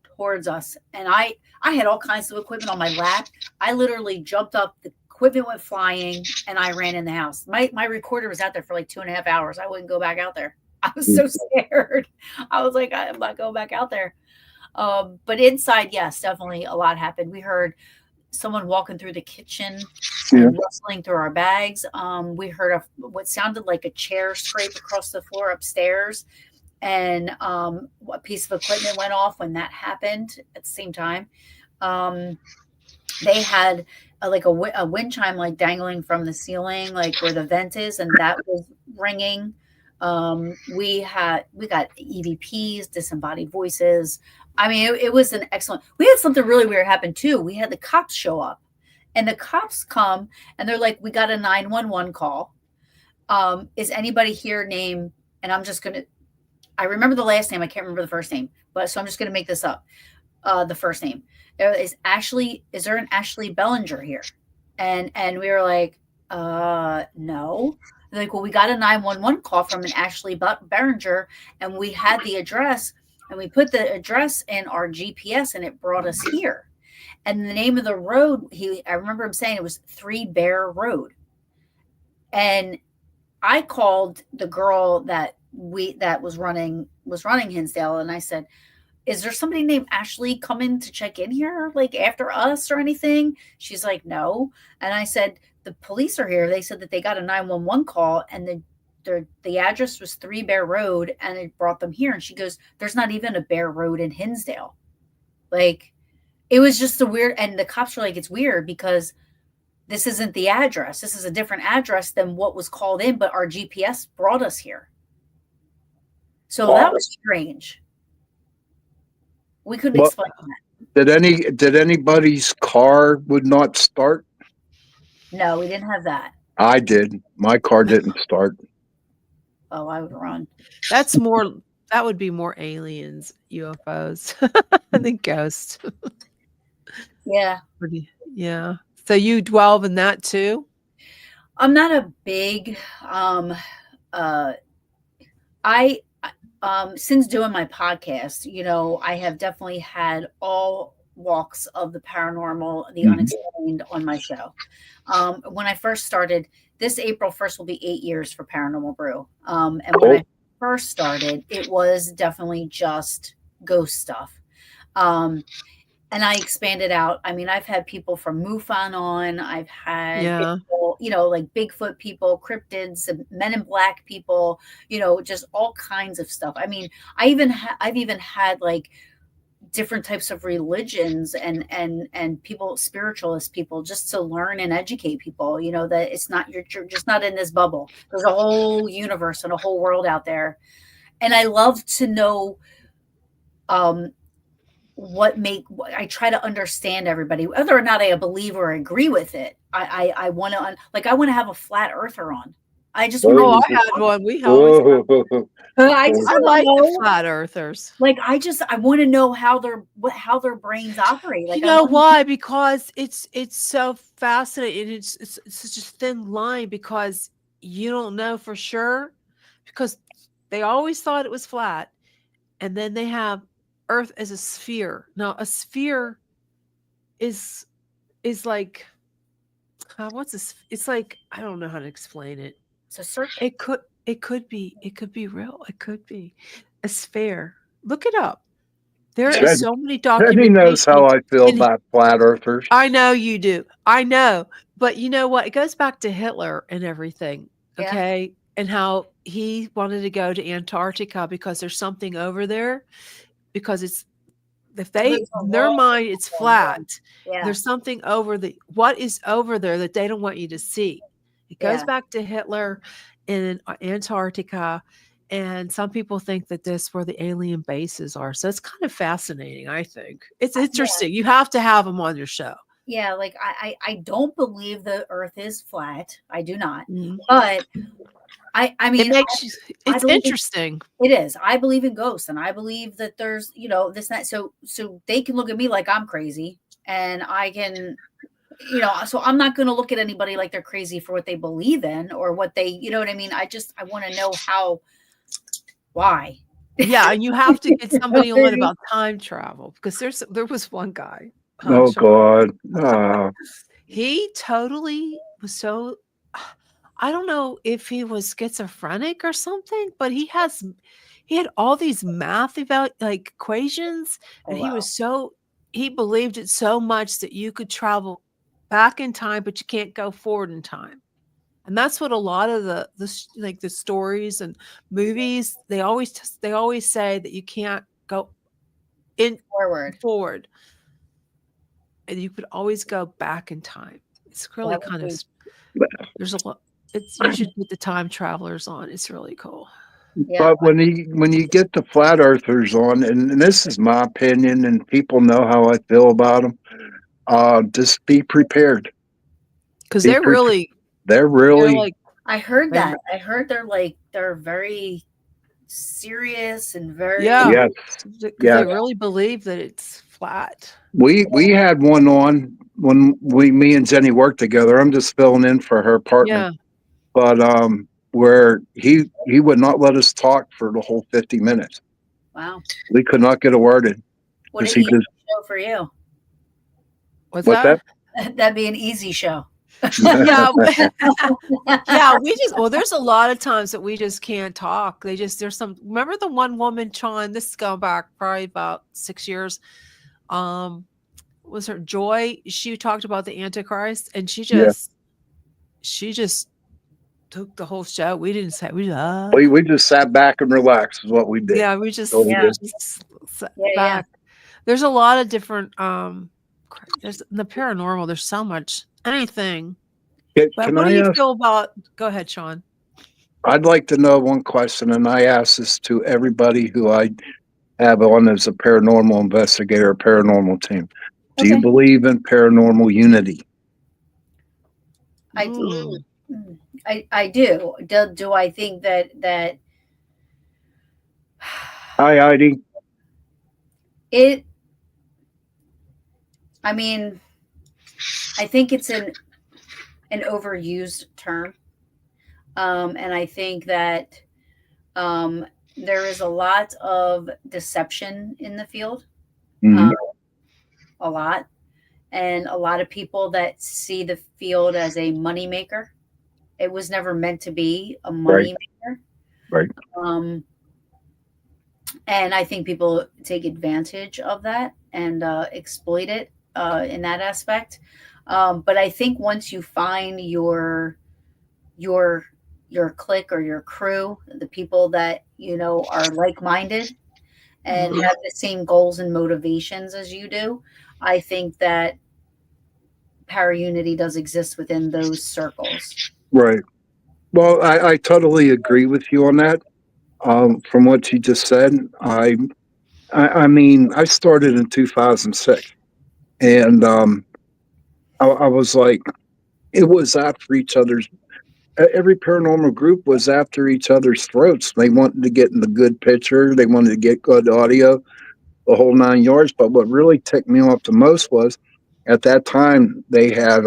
towards us. And I had all kinds of equipment on my lap. I literally jumped up, the equipment went flying, and I ran in the house. My recorder was out there for like 2.5 hours. I wouldn't go back out there. I was so scared. I was like, I'm not going back out there. But inside, yes, definitely a lot happened. We heard someone walking through the kitchen and rustling through our bags. We heard what sounded like a chair scrape across the floor upstairs, and a piece of equipment went off when that happened at the same time. They had like a wind chime like dangling from the ceiling, like where the vent is, and that was ringing. We got EVPs, disembodied voices. I mean, it was an excellent. We had something really weird happen too. We had the cops show up, and the cops come and they're like, "We got a 911 call. Is anybody here named?" And I remember the last name. I can't remember the first name, so I'm just gonna make this up. The first name is Ashley. Is there an Ashley Bellinger here? And we were like, no. They're like, well, we got a 911 call from an Ashley Bellinger, and we had the address. And we put the address in our GPS, and it brought us here. And the name of the road, I remember him saying it was 3 Bear Road. And I called the girl that was running Hinsdale, and I said, "Is there somebody named Ashley coming to check in here, like after us or anything?" She's like, "No." And I said, "The police are here. They said that they got a 911 call, and the address was 3 Bear Road, and it brought them here." And she goes, "There's not even a Bear Road in Hinsdale." Like, it was just a weird, and the cops were like, "It's weird because this isn't the address. This is a different address than what was called in, but our GPS brought us here." So that was strange. We couldn't explain that. Did anybody's car would not start? No, we didn't have that. I did. My car didn't start. Oh, I would run. That would be more aliens, UFOs, than ghosts. Yeah. Yeah. So you dwell in that too? I'm not a big since doing my podcast, you know, I have definitely had all walks of the paranormal, the unexplained on my show. When I first started, this April 1st will be 8 years for Paranormal Brew. And when I first started, it was definitely just ghost stuff. And I expanded out. I mean, I've had people from MUFON on. I've had people, you know, like Bigfoot people, cryptids, Men in Black people, you know, just all kinds of stuff. I mean, I've even had like different types of religions and people, spiritualist people, just to learn and educate people, you know, that it's not, you're just not in this bubble. There's a whole universe and a whole world out there. And I love to know, I try to understand everybody, whether or not I believe or agree with it. I want to, like, I want to have a flat earther on. I just want I had one. We always I like the flat earthers. Like, I want to know how their brains operate. Like, you know why? Because it's so fascinating. It's such a thin line because you don't know for sure, because they always thought it was flat, and then they have Earth as a sphere. Now, a sphere is like it's like, I don't know how to explain it. It's a circle. It could be real. It could be a sphere. Look it up. There is so many documentations. He knows how I feel about flat earthers. I know you do. I know. But you know what? It goes back to Hitler and everything. Okay. and how he wanted to go to Antarctica because there's something over there, because it's if they There's a in their wall. mind it's flat. Yeah. There's something over the what is over there that they don't want you to see. It goes Yeah. back to Hitler in Antarctica, and some people think that this where the alien bases are. So it's kind of fascinating, I think. It's interesting. You have to have them on your show. Yeah, like I don't believe the earth is flat. I do not. Mhm. But I It mean, makes you I it's believe interesting. it is. I believe in ghosts, and I believe that there's, this and that. So they can look at me like I'm crazy, and I can, so I'm not going to look at anybody like they're crazy for what they believe in or what they, you know what I mean? I want to know why. Yeah, and you have to get You know somebody what I on mean? about time travel because there was one guy, Oh Sean, God. he totally was so I don't know if he was schizophrenic or something, but he had all these math like equations, Oh and wow. he believed it so much that you could travel back in time, but you can't go forward in time. And that's what a lot of like the stories and movies, they always say that you can't go in Forward. forward, and you could always go back in time. It's really That would kind of be, there's a lot. It's you should put the time travelers on. It's really cool. yeah. But when you get the flat earthers on, and this is my opinion, and people know how I feel about them, just be prepared. Because Be they're pre- really they're they're really like I heard they that. I heard they're very serious and very, yeah, yes, because they yes. really believe that it's flat. We had one on when me and Jenny worked together. I'm just filling in for her partner, Yeah. but where he would not let us talk for the whole 50 minutes. wow. We could not get a word in What because an he easy just show for you. What's what's that? That'd be an easy show. Yeah. Yeah, that? there's a lot of times that we just can't talk. There's some remember the one woman, Sean, this is going back probably about 6 years. Was her Joy? She talked about the Antichrist and Yeah, she just took the whole show. We didn't say we we just sat back and relaxed is what we did. yeah, we So we Yeah. did. just sat Yeah, yeah. back. There's a lot of different there's in the paranormal, there's so much anything. But Can what do I you ask? feel about go ahead, Sean. I'd like to know one question, and I ask this to everybody who I have on as a paranormal investigator, or paranormal team. Do you Okay. believe in paranormal unity? I do. Mm. I do. Do I think that Hi, Heidi. it I mean, I think it's an overused term. And I think that there is a lot of deception in the field. Mhm. A lot. And a lot of people that see the field as a moneymaker. It was never meant to be a Right, moneymaker. right. Um, and I think people take advantage of that and exploit it in that aspect. But I think once you find your clique or your crew, the people that are like-minded and Mhm. have the same goals and motivations as you do, I think that para unity does exist within those circles. Right. Well, I totally agree with you on that. From what you just said, I mean, I started in 2006, and I was like, it was after each other's. Every paranormal group was after each other's throats. They wanted to get in the good picture. They wanted to get good audio, the whole 9 yards. But what really ticked me off the most was, at that time they had,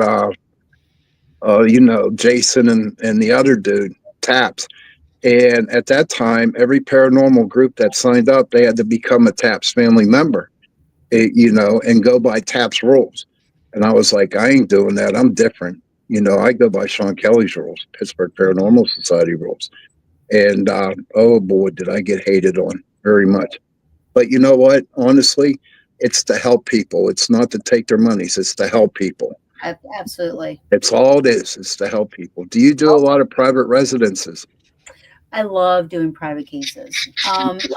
Jason and the other dude, Taps. And at that time, every paranormal group that signed up, they had to become a TAPS family member, and go by TAPS rules. And I was like, I ain't doing that. I'm different. I go by Sean Kelly's rules, Pittsburgh Paranormal Society rules. And oh boy, did I get hated on very much. But you know what? Honestly, it's to help people. It's not to take their monies. It's to help people. Absolutely. It's all it is. It's to help people. Do you do a lot of private residences? I love doing private cases.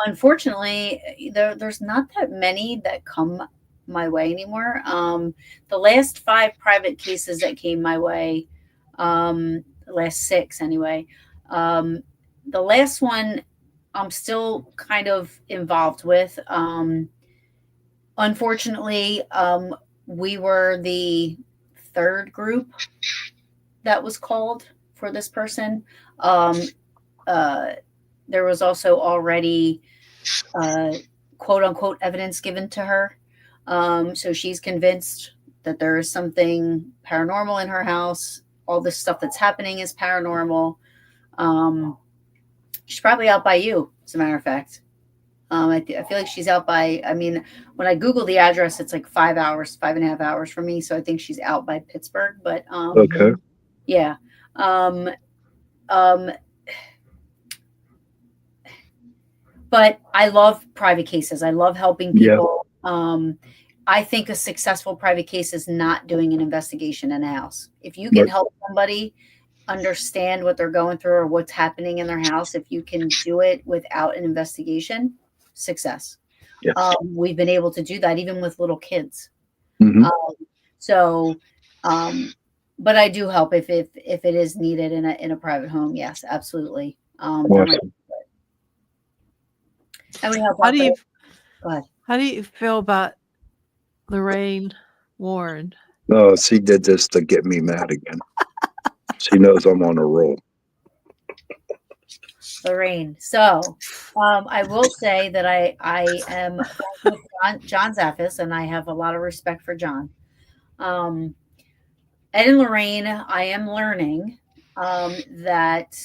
Unfortunately, there's not that many that come my way anymore. The last 5 private cases that came my way, the last 6 anyway. The last one I'm still kind of involved with. Unfortunately, we were the 3rd group that was called for this person. There was also already quote unquote evidence given to her. So she's convinced that there is something paranormal in her house. All this stuff that's happening is paranormal. She's probably out by you, as a matter of fact. I feel like she's out by, I mean, when I Google the address, it's like 5 hours, 5.5 hours from me. So I think she's out by Pittsburgh, but Okay. yeah. But I love private cases. I love helping people. I think a successful private case is not doing an investigation in a house. If you can help somebody understand what they're going through or what's happening in their house, if you can do it without an investigation, success. Yes. We've been able to do that even with little kids. Mhm. But I do help if it is needed in a private home. Yes, absolutely. Awesome. And we help How out do you Go ahead. how do you feel about Lorraine Warren? No, she did this to get me mad again. She knows I'm on a roll. Lorraine. So, I will say that I am friends with John Zaffis, and I have a lot of respect for John. Ed and Lorraine, I am learning that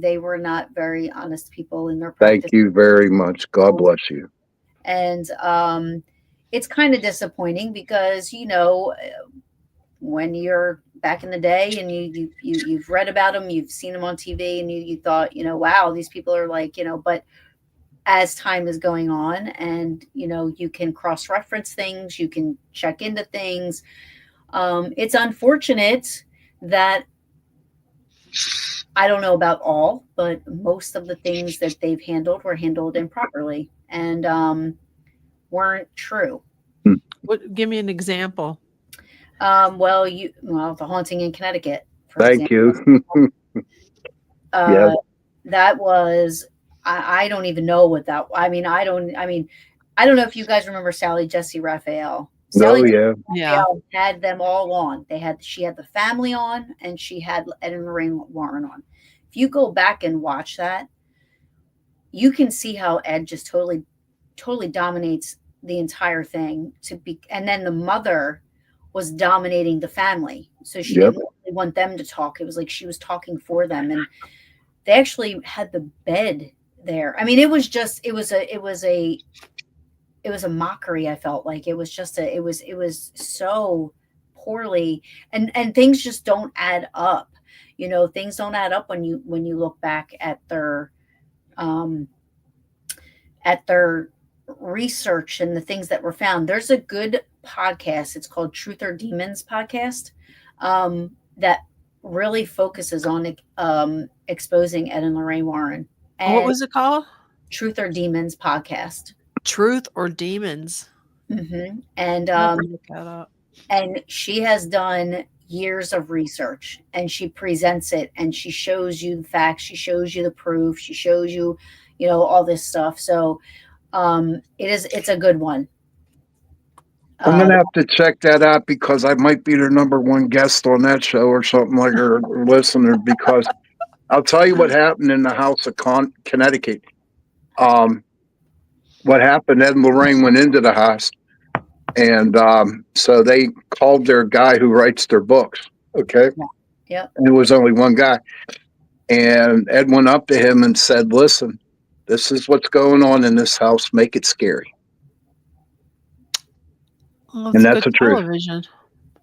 they were not very honest people in their practice. Thank you very much. God bless you. And it's kind of disappointing because, you know, when you're back in the day and you've read about them, you've seen them on TV, and you thought, you know, wow, these people are like, you know, but as time is going on and, you know, you can cross-reference things, you can check into things. It's unfortunate that I don't know about all, but most of the things that they've handled were handled improperly and weren't true. Give me an example. Well, the haunting in Connecticut. Thank you. That was, I don't even know what that. I mean, I don't know if you guys remember Sally Jesse Raphael. Sally Raphael had them all on. She had the family on, and she had Ed and Lorraine Warren on. If you go back and watch that, you can see how Ed just totally dominates the entire thing and then the mother was dominating the family. So she didn't really want them to talk. It was like she was talking for them, and they actually had the bed there. I mean, it was a mockery. I felt like it was so poorly, and things just don't add up. You know, things don't add up when you look back at their research and the things that were found. There's a good podcast. It's called Truth or Demons podcast that really focuses on exposing Ed and Lorraine Warren. And what was it called? Truth or Demons podcast. Truth or Demons. Mm-hmm. And look that up. And she has done years of research, and she presents it, and she shows you the facts, she shows you the proof, she shows you, you know, all this stuff. So it's a good one. I'm gonna have to check that out because I might be their #1 guest on that show or something like, or listener, because I'll tell you what happened in the house of Connecticut. What happened, Ed and Lorraine went into the house, and so they called their guy who writes their books. Okay. Yeah. And it was only one guy. And Ed went up to him and said, listen, this is what's going on in this house. Make it scary. Well, and that's the truth.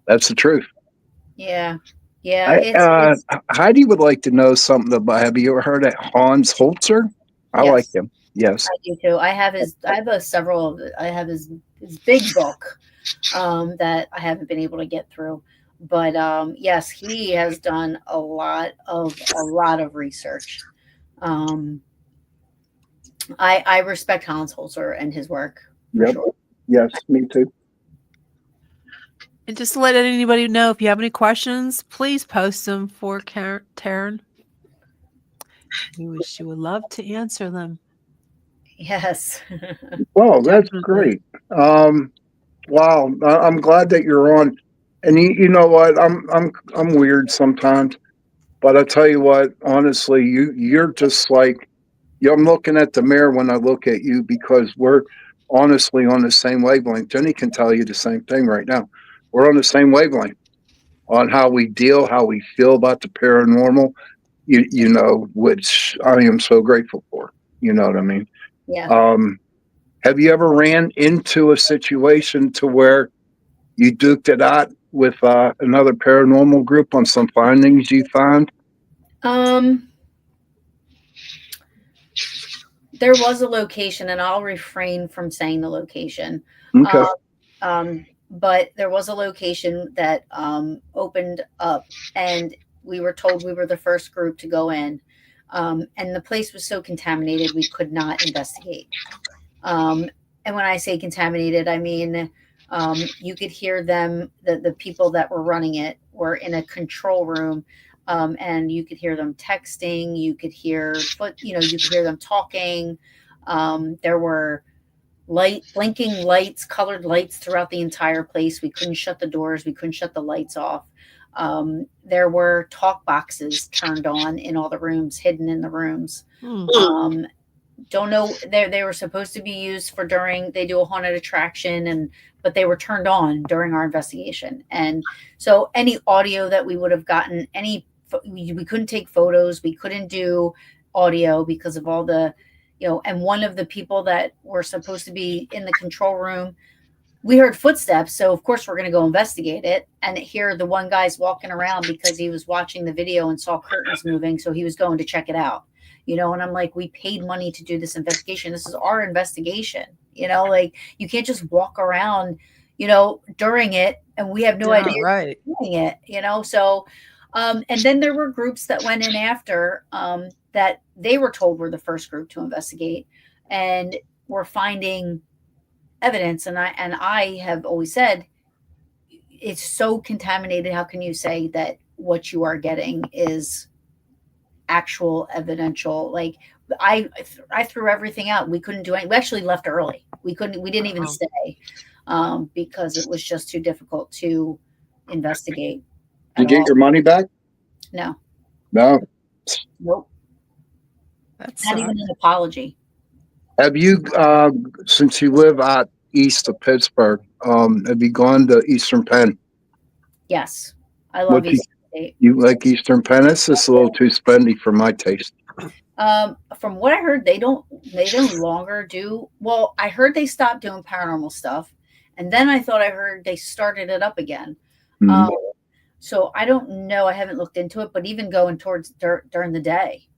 That's the truth. Yeah. Yeah. Heidi would like to know something about, have you ever heard of Hans Holzer? I like him. Yes. I do too. I have his big book that I haven't been able to get through. But yes, he has done a lot of research. Um, I respect Hans Holzer and his work for Yep. sure. Yes, me too. And just to let anybody know, if you have any questions, please post them for Taryn. She would love to answer them. Yes. Well, that's Definitely. great. Wow, I'm glad that you're on. And you know what? I'm weird sometimes, but I tell you what, honestly, you're just like, I'm looking at the mirror when I look at you, because we're honestly on the same wavelength. Jenny can tell you the same thing right now. We're on the same wavelength on how we deal, how we feel about the paranormal. You know, which I am so grateful for. You know what I mean? Yeah. Have you ever ran into a situation to where you duked it out with another paranormal group on some findings you found? There was a location, and I'll refrain from saying the location. Okay. But there was a location that opened up, and we were told we were the first group to go in. And the place was so contaminated, we could not investigate. And when I say contaminated, I mean you could hear them, the people that were running it were in a control room, and you could hear them texting, you could hear you could hear them talking. There were blinking lights, colored lights throughout the entire place. We couldn't shut the doors, we couldn't shut the lights off. There were talk boxes turned on in all the rooms, hidden in the rooms. Don't know, they were supposed to be used for during they do a haunted attraction, but they were turned on during our investigation. And so any audio that we would have gotten, we couldn't take photos, we couldn't do audio because of all the and one of the people that were supposed to be in the control room, we heard footsteps, so of course we're going to go investigate it. And here the one guy's walking around because he was watching the video and saw curtains moving, so he was going to check it out. And I'm like, we paid money to do this investigation. This is our investigation. Like, you can't just walk around, during it, and we have no idea Right. doing it. So, and then there were groups that went in after that they were told were the first group to investigate, and were finding evidence. And I have always said, it's so contaminated. How can you say that what you are getting is actual evidential? Like, I threw everything out. We couldn't do anything. We actually left early. We didn't even stay because it was just too difficult to investigate. Did you get your money back? No. No. Nope. That's not even an apology. Have you, since you live out east of Pittsburgh, have you gone to Eastern Penn? Yes, I love Eastern State. You like Eastern Penn? It's just a little too spendy for my taste. From what I heard, they don't longer do. Well, I heard they stopped doing paranormal stuff, and then I thought I heard they started it up again. Mm-hmm. So I don't know. I haven't looked into it, but even going towards during the day,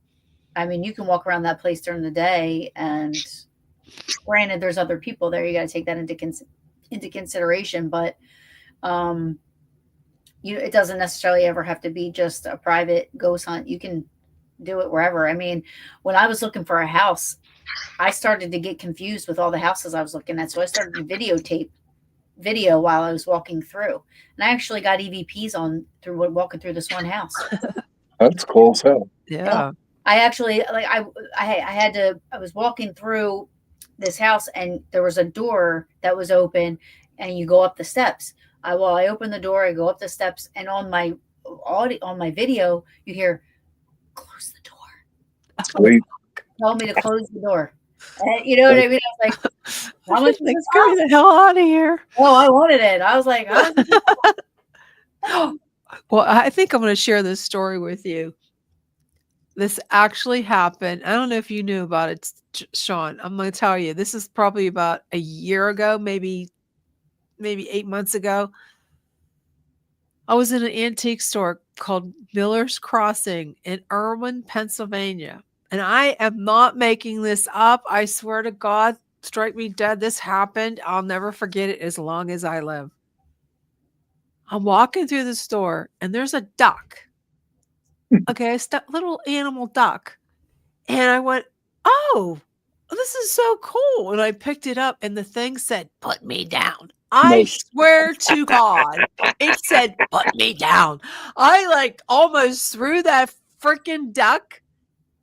I mean, you can walk around that place during the day, and granted, there's other people there. You got to take that into consideration, but it doesn't necessarily ever have to be just a private ghost hunt. You can do it wherever. I mean, when I was looking for a house, I started to get confused with all the houses I was looking at. So I started to videotape video while I was walking through, and I actually got EVPs on through walking through this one house. That's cool as hell. Yeah. I actually I was walking through this house, and there was a door that was open, and you go up the steps. I open the door, I go up the steps, and on my video, you hear, "Close the door." Sweet. Tell me to close the door. And you know what I mean? I was like, "How much is this Get house?" the hell out of here. Oh, I wanted it. I was like, Well, I think I'm going to share this story with you. This actually happened. I don't know if you knew about it, Sean. I'm going to tell you. This is probably about a year ago, maybe 8 months ago. I was in an antique store called Miller's Crossing in Irwin, Pennsylvania. And I am not making this up. I swear to God, strike me dead. This happened. I'll never forget it as long as I live. I'm walking through the store, and there's a duck. Okay, a little animal duck. And I went, "Oh, this is so cool." And I picked it up and the thing said, "Put me down." I No. swear to God, it said, "Put me down." I like almost threw that freaking duck.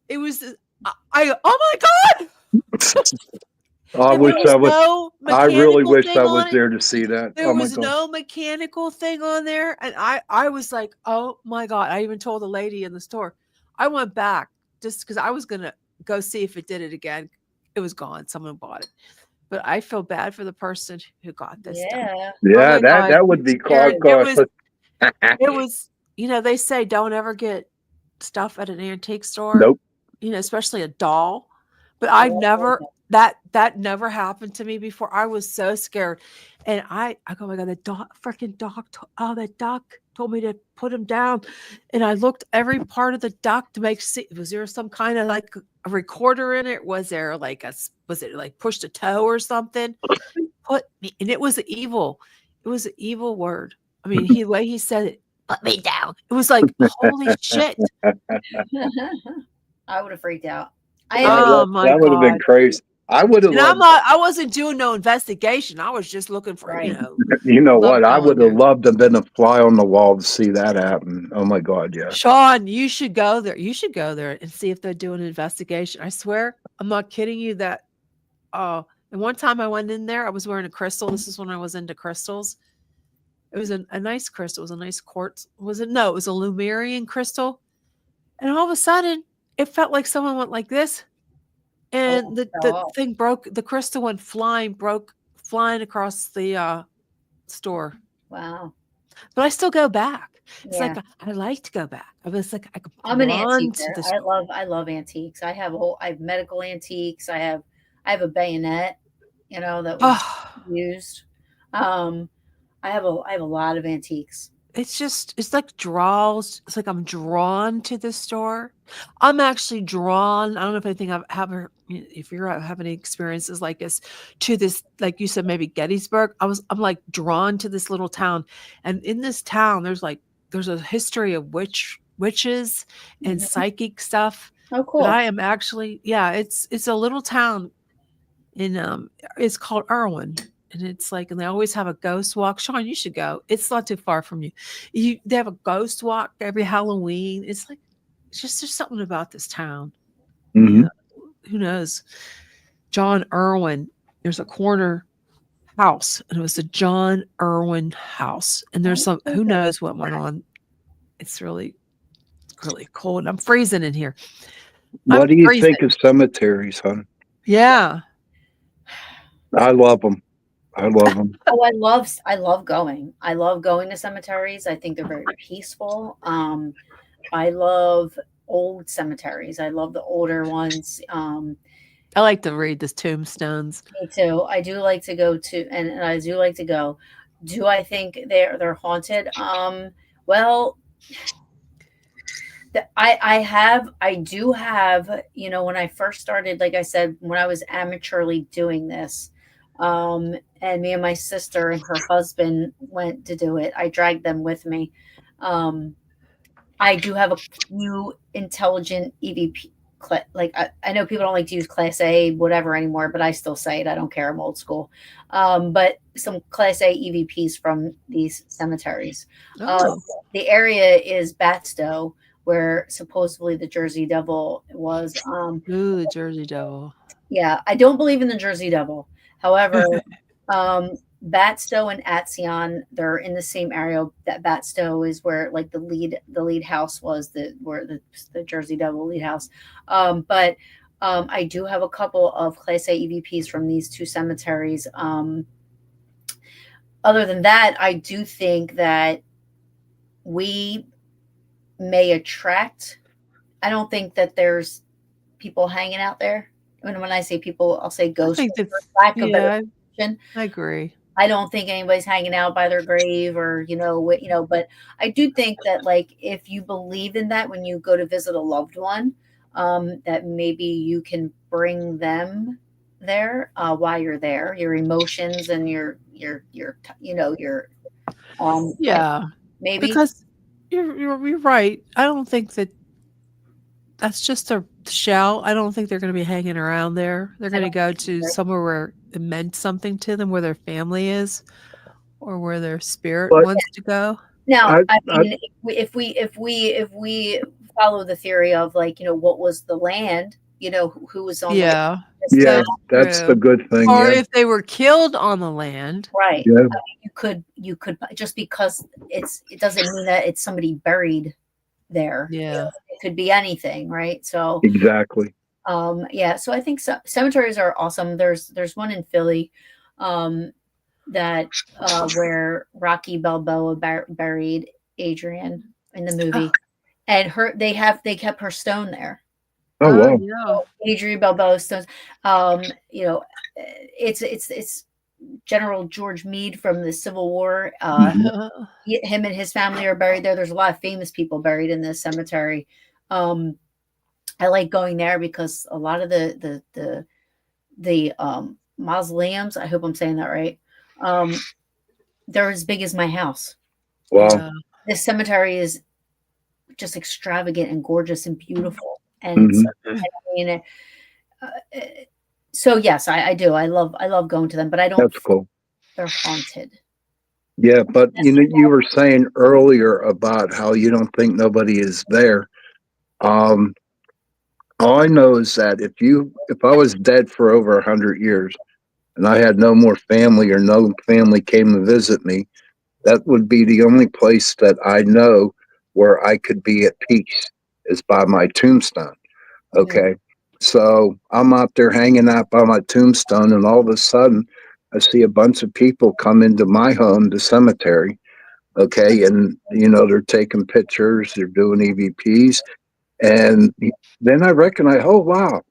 It was oh my God. I And there wish was no I really mechanical wish thing I was on it. there to see that. There Oh my was God. no mechanical thing on there, and I was like, "Oh my God." I even told the lady in the store. I went back just because I was gonna go see if it did it again. It was gone. Someone bought it. But I feel bad for the person who got this stuff. Yeah. Oh Yeah, my God. that would be Karen, called. it was, they say don't ever get stuff at an antique store, Nope. especially a doll. But I've never that never happened to me before. I was so scared. And I go, "Oh my God, that duck told me to put him down." And I looked every part of the duck to was there some kind of like a recorder in it? Was there like was it like push to toe or something? Put me, and it was evil. It was an evil word. I mean, the way he said it, "Put me down." It was like, holy shit. I would have freaked out. Oh my That would have been God. crazy. I would have And loved. I wasn't doing no investigation. I was just looking for, Right. You know what? I going would have there. loved to have been a fly on the wall to see that happen. Oh my God, yeah. Sean, you should go there. You should go there and see if they're doing an investigation. I swear, I'm not kidding you that and one time I went in there, I was wearing a crystal. This is when I was into crystals. It was a nice crystal. It was a nice quartz. Was it? No, it was a Lumerian crystal. And all of a sudden, it felt like someone went like this. And the thing broke. The crystal went flying across the store. Wow. But I still go back. It's Yeah. like I like to go back. I was like, I could I'm an run antique to the nerd. I love antiques. I have medical antiques. I have a bayonet, that was Oh, used. Um, I have a lot of antiques. it's like draws. It's like I'm drawn to the store. I'm actually drawn. I don't know if anything I've ever, if you're having any experiences like this, to this, like you said, maybe Gettysburg. I'm like drawn to this little town, and in this town, there's a history of witches and Mhm. psychic stuff. Oh, But cool. I am actually, yeah, it's a little town in it's called Irwin. And it's like, and they always have a ghost walk. Sean, you should go. It's not too far from you. They have a ghost walk every Halloween. It's like, it's just there's something about this town. Hmm. Yeah, who knows? John Irwin. There's a corner house, and it was the John Irwin house. And there's some who knows what went on. It's really, really cold. I'm freezing in here. I'm What do you freezing. think of cemeteries, hon? Yeah. I love them. I love them. Oh, I love going. I love going to cemeteries. I think they're very peaceful. I love old cemeteries. I love the older ones. I like to read the tombstones. Me too. I do like to go to, and I do like to go. Do I think they're haunted? Well, I do have, when I first started, like I said, when I was amateurly doing this, and me and my sister and her husband went to do it. I dragged them with me. I do have a few intelligent EVP. Like I know people don't like to use Class A whatever anymore, but I still say it. I don't care. I'm old school. But some Class A EVPs from these cemeteries. Oh. The area is Batstow, where supposedly the Jersey Devil was. Ooh, the Jersey Devil. Yeah, I don't believe in the Jersey Devil. However, Batstow and Atzion, they're in the same area. That Batstow is where like the lead house was, where the Jersey Devil lead house. But I do have a couple of Class A EVPs from these two cemeteries. Other than that, I do think that we may attract. I don't think that there's people hanging out there. When I say people, I'll say I ghosts. think that, Lack of better yeah, description. I agree. I don't think anybody's hanging out by their grave or, but I do think that like if you believe in that when you go to visit a loved one, that maybe you can bring them there while you're there, your emotions and your Yeah, maybe. because you're right. I don't think that that's just a shell. I don't think they're going to be hanging around there. They're going to go to somewhere where it meant something to them, where their family is, or where their spirit But wants to go. Now, I, I I mean, if we follow the theory of like, what was the land, who was on the land Yeah, this yeah, time, that's that's the true. good thing. Or Yeah, if they were killed on the land. right? yeah, You could just because it doesn't mean that it's somebody buried there. Yeah. It could be anything, right? So, exactly. yeah. So I think cemeteries are awesome. There's one in Philly, that where Rocky Balboa buried Adrian in the movie, and they kept her stone there. Oh Oh, wow. yeah. Adrian Balboa stones. It's General George Meade from the Civil War. Mhm. Him and his family are buried there. There's a lot of famous people buried in this cemetery. I like going there because a lot of the mausoleums, I hope I'm saying that right, they're as big as my house. Wow. Yeah. This cemetery is just extravagant and gorgeous and beautiful. And so, Hmm. I mean, so yes, I do. I love going to them, but I don't. That's cool. They're haunted. Yeah, but you were saying earlier about how you don't think nobody is there. Um, all I know is that if I was dead for over 100 years and I had no more family or no family came to visit me, that would be the only place that I know where I could be at peace is by my tombstone. Mhm. Okay. So I'm out there hanging out by my tombstone, and all of a sudden, I see a bunch of people come into my home, the cemetery. Okay. And, they're taking pictures, they're doing EVPs. And then I recognize, oh, wow,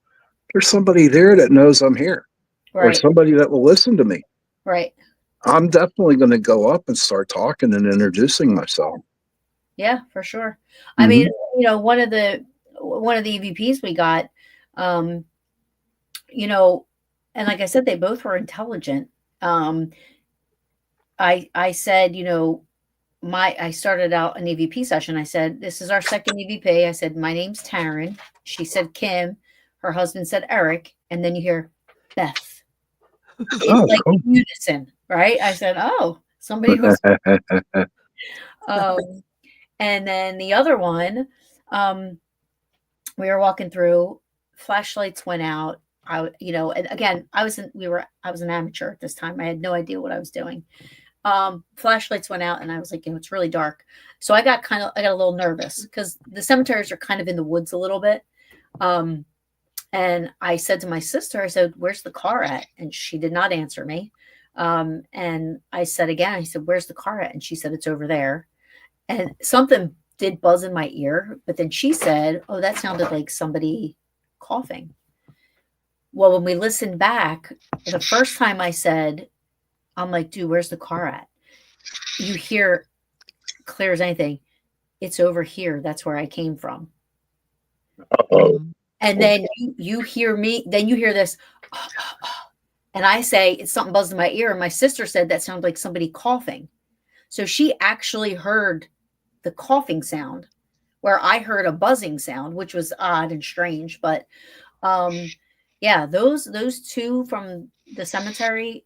there's somebody there that knows I'm here or Right, somebody that will listen to me. right. I'm definitely going to go up and start talking and introducing myself. Yeah, for sure. I mean, Hmm. one of the EVPs we got, um, and like I said, they both were intelligent. Um, I said, I started out an EVP session. I said, "This is our second EVP." I said, "My name's Taryn." She said Kim. Her husband said Eric, and then you hear Beth. It's Oh, like cool. in unison, right? I said, "Oh, somebody who's." Um, and then the other one, um, we were walking through. Flashlights went out. And again, I was an amateur at this time. I had no idea what I was doing. Flashlights went out, and I was like, it's really dark. So I got a little nervous because the cemeteries are kind of in the woods a little bit. And I said to my sister, I said, "Where's the car at?" And she did not answer me. And I said again, I said, "Where's the car at?" And she said, "It's over there." And something did buzz in my ear, but then she said, "Oh, that sounded like somebody coughing." Well, when we listened back, the first time I said, I'm like, "Dude, where's the car at?" You hear clear as anything, "It's over here. That's where I came from." Oh, And then you hear me, then you hear this, and I say, "It's something buzzed in my ear." And my sister said, "That sounds like somebody coughing." So she actually heard the coughing sound where I heard a buzzing sound, which was odd and strange. But yeah, those two from the cemetery,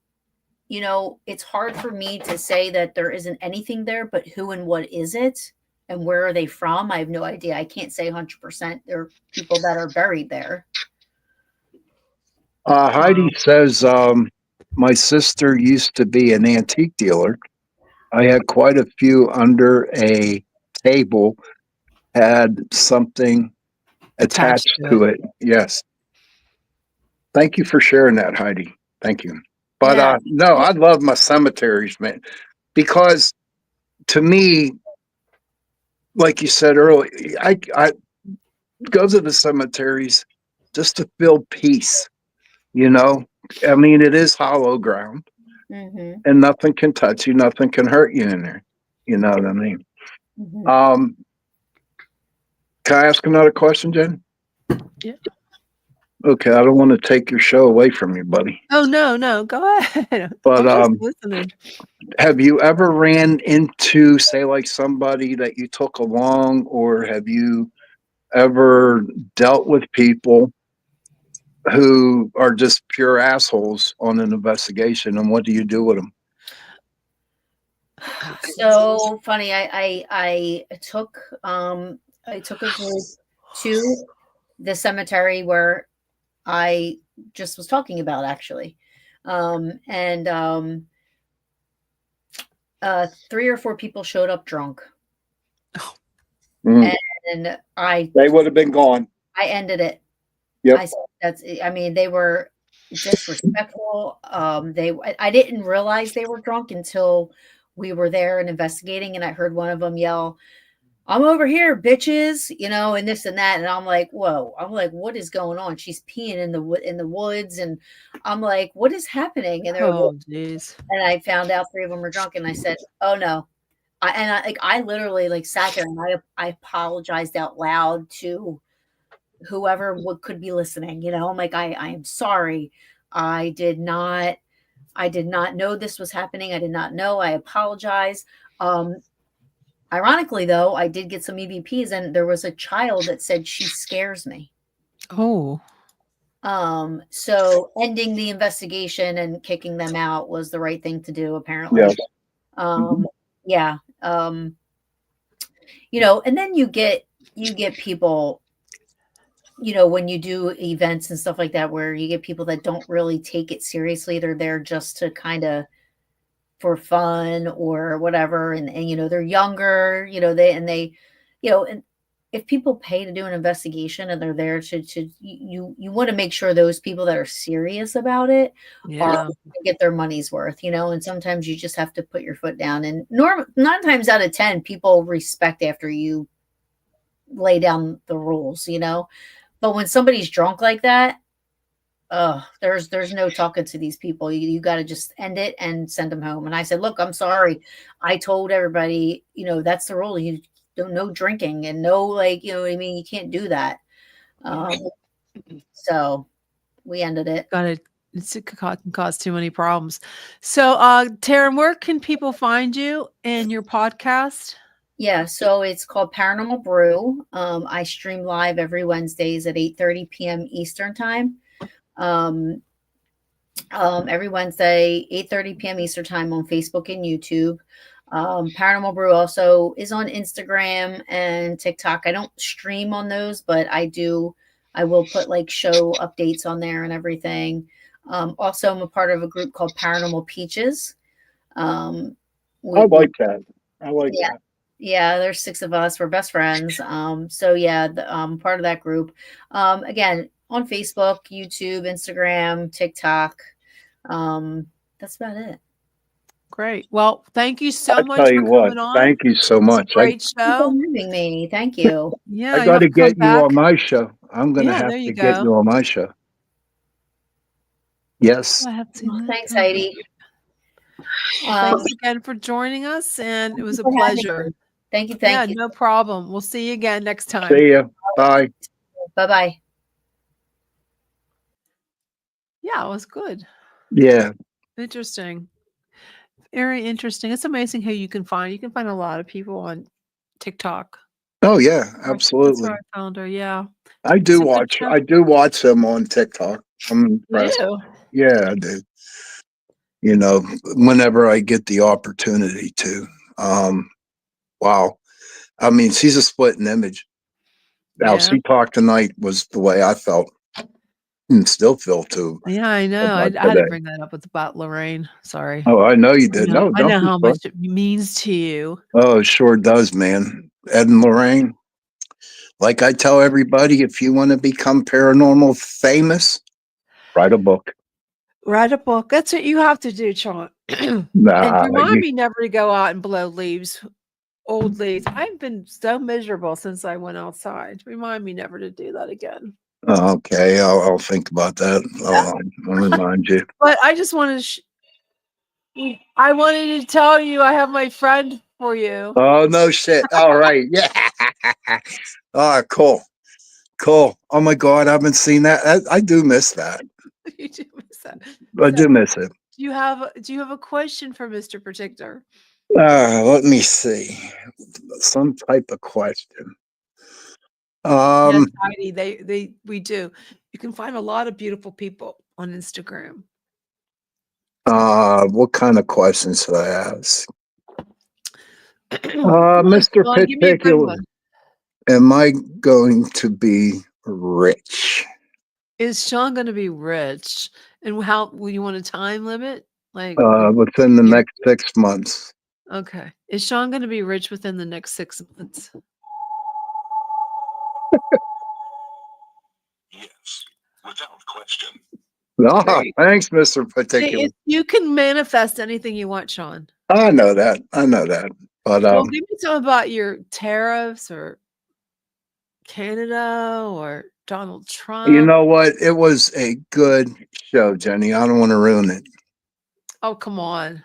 it's hard for me to say that there isn't anything there, but who and what is it? And where are they from? I have no idea. I can't say 100%. There are people that are buried there. Heidi says, my sister used to be an antique dealer. I had quite a few under a table, had something Attached attached to it. to it. Yes. Thank you for sharing that, Heidi. Thank you. But Yeah. no, I love my cemeteries, man, because to me, like you said earlier, I go to the cemeteries just to feel peace, you know? I mean, it is hollow ground Mm-hmm. and nothing can touch you, nothing can hurt you in there. You know what I mean? Mm-hmm. Can I ask another question, Jen? Yeah. Okay, I don't want to take your show away from you, buddy. Oh, no, go ahead. But I'm just listening. have you ever ran into, say, like somebody that you took along, or have you ever dealt with people who are just pure assholes on an investigation, and what do you do with them? So funny. I took a group to the cemetery where I just was talking about, actually. And 3 or 4 people showed up drunk. Mm. And They would have been gone. I ended it. Yep. I said, I mean, they were disrespectful. I didn't realize they were drunk until we were there and investigating, and I heard one of them yell, "I'm over here, bitches," and this and that. And I'm like, whoa. I'm like, what is going on? She's peeing in the woods, and I'm like, what is happening? And Oh, jeez. and I found out 3 of them were drunk, and I said, oh no. I literally sat there and I apologized out loud to whoever could be listening. I'm like, I am sorry. I did not know this was happening. I did not know. I apologize. Ironically, though, I did get some EVPs, and there was a child that said she scares me. Oh. So ending the investigation and kicking them out was the right thing to do, apparently. Yes. Yeah. And then you get people, when you do events and stuff like that, where you get people that don't really take it seriously. They're there just to kind of for fun or whatever. And they're younger, and if people pay to do an investigation and they're there you want to make sure those people that are serious about it are get their money's worth, and sometimes you just have to put your foot down. And 9 times out of 10, people respect after you lay down the rules, but when somebody's drunk like that, there's no talking to these people. You got to just end it and send them home. And I said, look, I'm sorry. I told everybody, that's the rule. You don't no drinking and no, what I mean? You can't do that. So we ended it. It can cause too many problems. So, Taryn, where can people find you and your podcast? Yeah, so it's called Paranormal Brew. I stream live every Wednesdays at 8:30 p.m. Eastern time. Every Wednesday, 8:30 p.m. Eastern time on Facebook and YouTube. Paranormal Brew also is on Instagram and TikTok. I don't stream on those, but I will put show updates on there and everything. Also, I'm a part of a group called Paranormal Peaches. I like that. That. Yeah, there's 6 of us. We're best friends. So yeah, part of that group. Again, on Facebook, YouTube, Instagram, TikTok. That's about it. Great. Well, thank you so much tell you for coming on. Thank you so much. Great show. Thank you for having me. Thank you. Yeah, I got to get you on my show. I'm going to have there to you get go. you on my show. Yes. I have seen that. Thanks, Heidi. Thanks again for joining us, and it was a for having pleasure. me. Thank you. Yeah, no problem. We'll see you again next time. See ya. Bye. Bye-bye. Yeah, it was good. Yeah. Interesting. Very interesting. It's amazing who you can find. You can find a lot of people on TikTok. Oh yeah, absolutely. That's where I found her. Yeah. I do watch them on TikTok. I'm impressed. You? Yeah, I do. Whenever I get the opportunity to. Wow. I mean, she's a splitting image. Now, she talked tonight was the way I felt and still feel too. Yeah, I know. I had to bring that up about Lorraine. Sorry. Oh, I know you did. I know how much it means to you. Oh, it sure does, man. Ed and Lorraine. Like I tell everybody, if you want to become paranormal famous, write a book. Write a book. That's what you have to do, Sean. And remind me never to go out and blow leaves, old leaves. I've been so miserable since I went outside. Remind me never to do that again. Okay, I'll think about that. I'll remind you. But I just wanted to. I wanted to tell you I have my friend for you. Oh no shit! All right, yeah. Oh, cool. Oh my God, I haven't seen that. I do miss that. You do miss that. I do miss it. Do you have a question for Mr. Protector? Let me see. Some type of question. Yes, Um, Heidi, we do. You can find a lot of beautiful people on Instagram. what kind of questions should I ask? Come on, Mr. Sean, give me a good Particular, one. am I going to be rich? Is Sean gonna be rich? And how will you want a time limit? Like, Within the year? next 6 months. Okay. Is Sean gonna be rich within the next 6 months? Yes, without question. Ah, thanks, Mr. See, Particular. you can manifest anything you want, Sean. I know that. I know that. But Well, give me some about your tariffs or Canada or Donald you Trump. know what? It was a good show, Jenny. I don't want to ruin it. Oh, come on.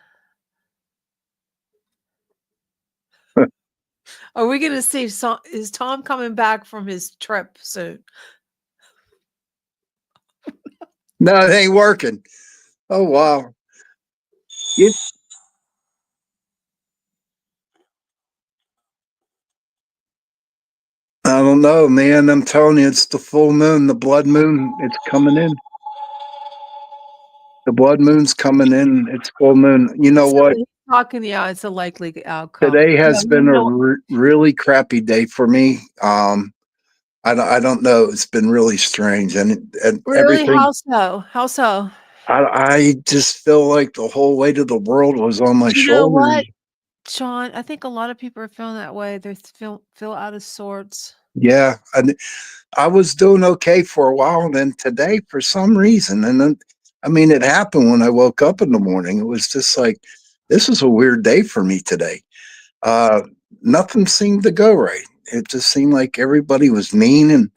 Are we gonna see is Tom coming back from his trip soon? No, it ain't working. Oh wow. You, I don't know, man. I'm telling you, it's the full moon, the blood moon. It's coming in. The blood moon's coming in. It's full moon. You know So what? he's talking, yeah, it's a likely outcome. Today Yeah, has been a really crappy day for me. I don't know. It's been really strange, and really? everything. How so? How so? I just feel like the whole weight of the world was on my You know shoulders. what, Sean? I think a lot of people are feeling that way. They feel out of sorts. Yeah, and I was doing okay for a while, and then today, for some reason, and then I mean, it happened when I woke up in the morning. It was just like, this is a weird day for me today. Uh, Nothing seemed to go right. It just seemed like everybody was mean Oh,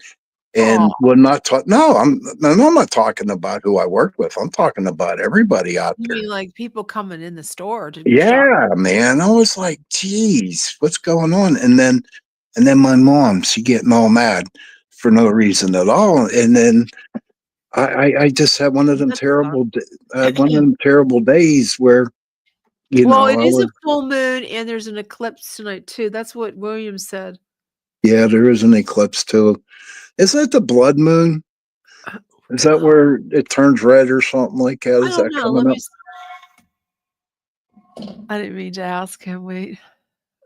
and would not talk. No, I'm not talking about who I work with. I'm talking about everybody out you there. mean like people coming in the store to shop? Yeah, man. I was like, geez, what's going on? And then my mom, she getting all mad for no reason at all. And then I just had one of them That's terrible, one of them terrible days where, well, it I is a was, full moon and there's an eclipse tonight too. That's what William said. yeah, there is an eclipse too. Isn't it the blood moon? Is that where it turns red or something like that? I Is don't that know. coming up? I didn't mean to ask him. Wait.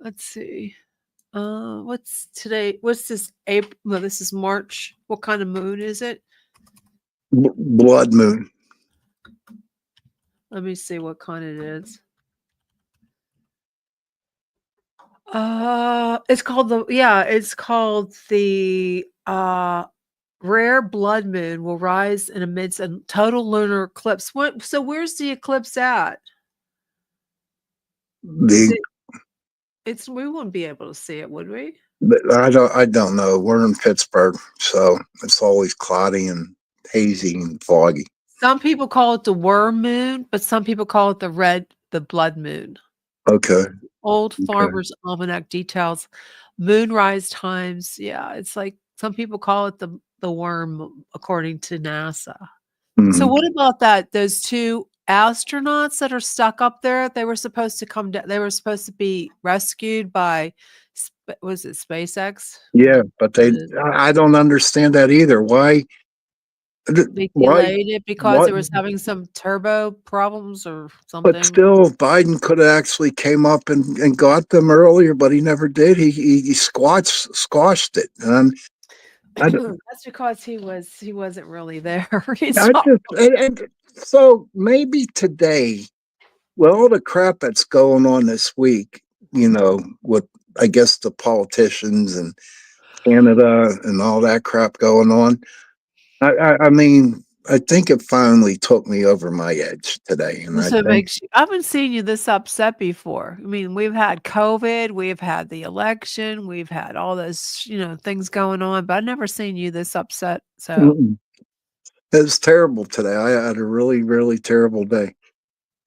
Let's see. What's today? What's this April? No, this is March. What kind of moon is it? Blood moon. Let me see what kind it is. It's called the rare blood moon will rise in amidst a total lunar eclipse. So where's the eclipse at? Is The it's we wouldn't be able to see it, would we? I don't know. We're in Pittsburgh, so it's always cloudy and hazy and foggy. Some people call it the worm moon, but some people call it the blood moon. Okay. Old Okay. Farmer's Almanac details moonrise times. Yeah, it's like some people call it the worm according to NASA. So Mhm. what about that? Those 2 astronauts that are stuck up there, they were supposed to come down. They were supposed to be rescued by was it SpaceX? Yeah, but Uh, I don't understand that either. they Why, delayed it because what? it was having some turbo problems or But something. still, Biden could have actually came up and got them earlier, but he never did. He squashed it. And That's because he wasn't really there. He's I not just, really and so maybe today, with all the crap that's going on this week, with, I guess, the politicians and Canada and all that crap going on. I mean, I think it finally took me over my edge today, and I so it think, makes you I haven't seen you this upset before. I mean, we've had COVID, we've had the election, we've had all those, things going on, but I've never seen you this upset. So, mm-mm. It's terrible today. I had a really, really terrible day.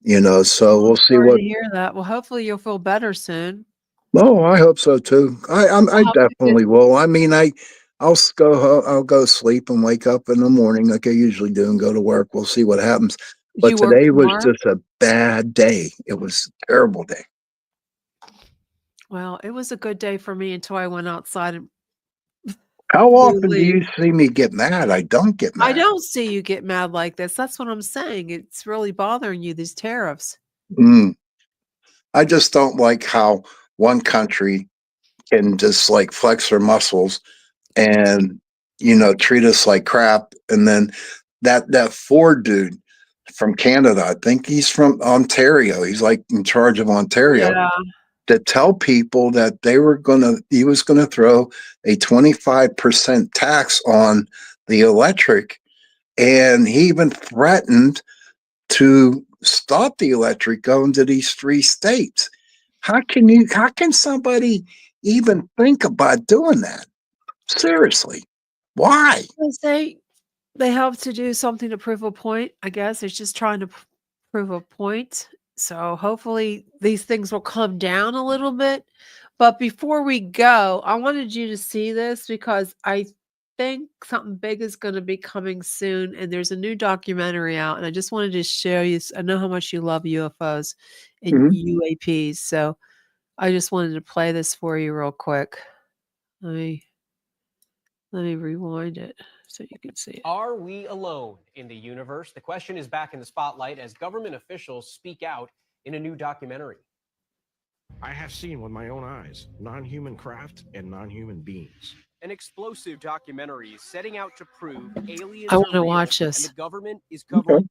So well, I'm we'll see sorry what. to hear that. Well, hopefully you'll feel better soon. Oh, I hope so too. I I hope you get definitely will. I mean, I'll go sleep and wake up in the morning like I usually do and go to work. We'll see what happens. But you work today was tomorrow? just a bad day. It was a terrible day. Well, it was a good day for me until I went outside and How You often do leave. you see me get mad? I don't get I mad. don't see you get mad like this. That's what I'm saying. It's really bothering you, these tariffs. Mm. I just don't like how one country can just like flex their muscles and treat us like crap. And then that Ford dude from Canada, I think he's from Ontario. He's like in charge of Ontario. Yeah. To tell people that he was gonna throw a 25% tax on the electric, and he even threatened to stop the electric going to these 3 states. How can somebody even think about doing that? Seriously. Why? Because they have to do something to prove a point, I guess. It's just trying to prove a point. So hopefully these things will come down a little bit. But before we go, I wanted you to see this because I think something big is going to be coming soon. And there's a new documentary out. And I just wanted to show you. I know how much you love UFOs and Mhm. UAPs. So I just wanted to play this for you real quick. Let me rewind it so you can see it. Are we alone in the universe? The question is back in the spotlight as government officials speak out in a new documentary. I have seen with my own eyes non-human craft and non-human beings. An explosive documentary is setting out to prove aliens I are want to real watch and this. the government is Okay. covering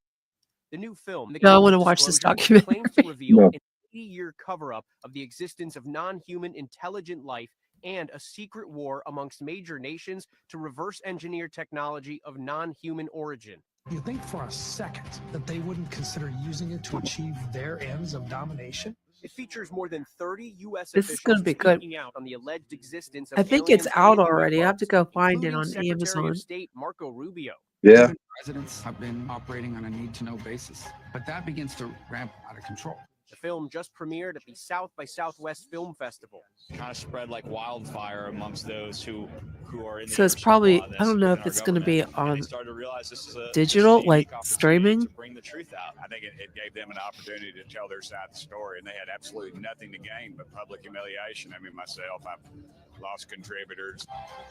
the new film. The No, I Code wanna of watch this Disclosure claims to documentary. reveal No. an 80-year cover-up of the existence of non-human intelligent life and a secret war amongst major nations to reverse engineer technology of non-human origin. You think for a second that they wouldn't consider using it to achieve their ends of domination? It features more than 30 U.S. This is officials gonna be good. speaking out on the alleged existence of I think it's aliens out and already. I have to UFOs, go find it including on Secretary Amazon. of State Marco Rubio. Yeah. Presidents have been operating on a need-to-know basis, but that begins to ramp out of control. The film just premiered at the South by Southwest Film Festival. Kind of spread like wildfire amongst those who are in the So it's inner circle probably on I this don't know within if our it's gonna government. be And on they started to realize this is a digital, like unique opportunity streaming. to bring the truth out. I think it gave them an opportunity to tell their side of the story, and they had absolutely nothing to gain but public humiliation. I mean, myself, I've lost contributors.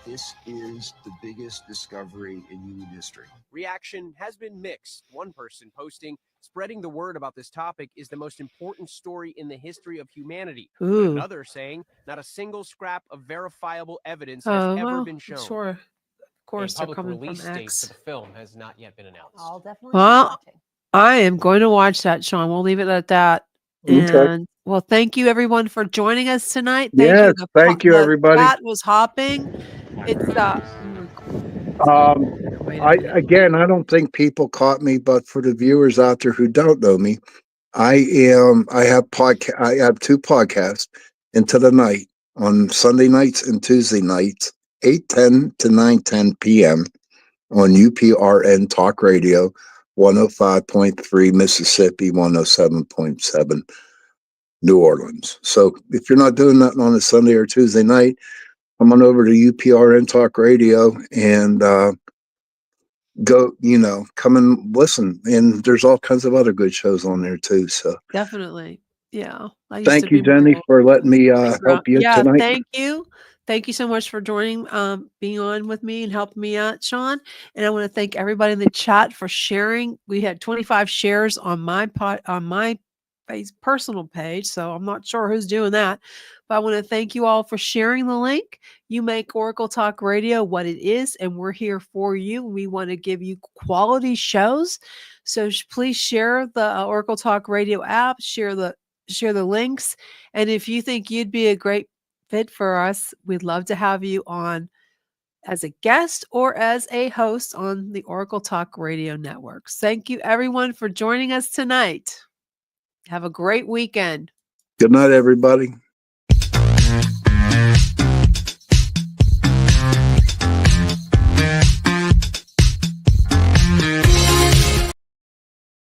This is the biggest discovery in human history. Reaction has been mixed. One person posting, spreading the word about this topic is the most important story in the history of humanity. But Ooh. another saying, not a single scrap of verifiable evidence has ever well, been shown. sure. Of course, A they're public coming release from date X. for the film has not yet been announced. I'll definitely be Well, watching. I am going to watch that, Sean. We'll leave it at that. Okay. And well, thank you everyone for joining us tonight. Thank Yes. you. Thank you, The everybody. chat was hopping. It's I don't think people caught me, but for the viewers out there who don't know me, I have 2 podcasts, Into the Night on Sunday nights and Tuesday nights, 8:10 to 9:10 p.m. on UPRN Talk Radio, 105.3 Mississippi, 107.7 New Orleans. So if you're not doing nothing on a Sunday or Tuesday night, come on over to UPRN Talk Radio and go, come and listen. And there's all kinds of other good shows on there too. So definitely. Yeah. I used thank to you, be Jenny, more for letting me help you yeah, tonight. thank you. Thank you so much for joining, being on with me and helping me out, Sean. And I want to thank everybody in the chat for sharing. We had 25 shares on my personal page, so I'm not sure who's doing that. But I want to thank you all for sharing the link. You make Oracle Talk Radio what it is, and we're here for you. We want to give you quality shows. So please share the Oracle Talk Radio app, share the links. And if you think you'd be a great fit for us, we'd love to have you on as a guest or as a host on the Oracle Talk Radio Network. Thank you, everyone, for joining us tonight. Have a great weekend. Good night, everybody.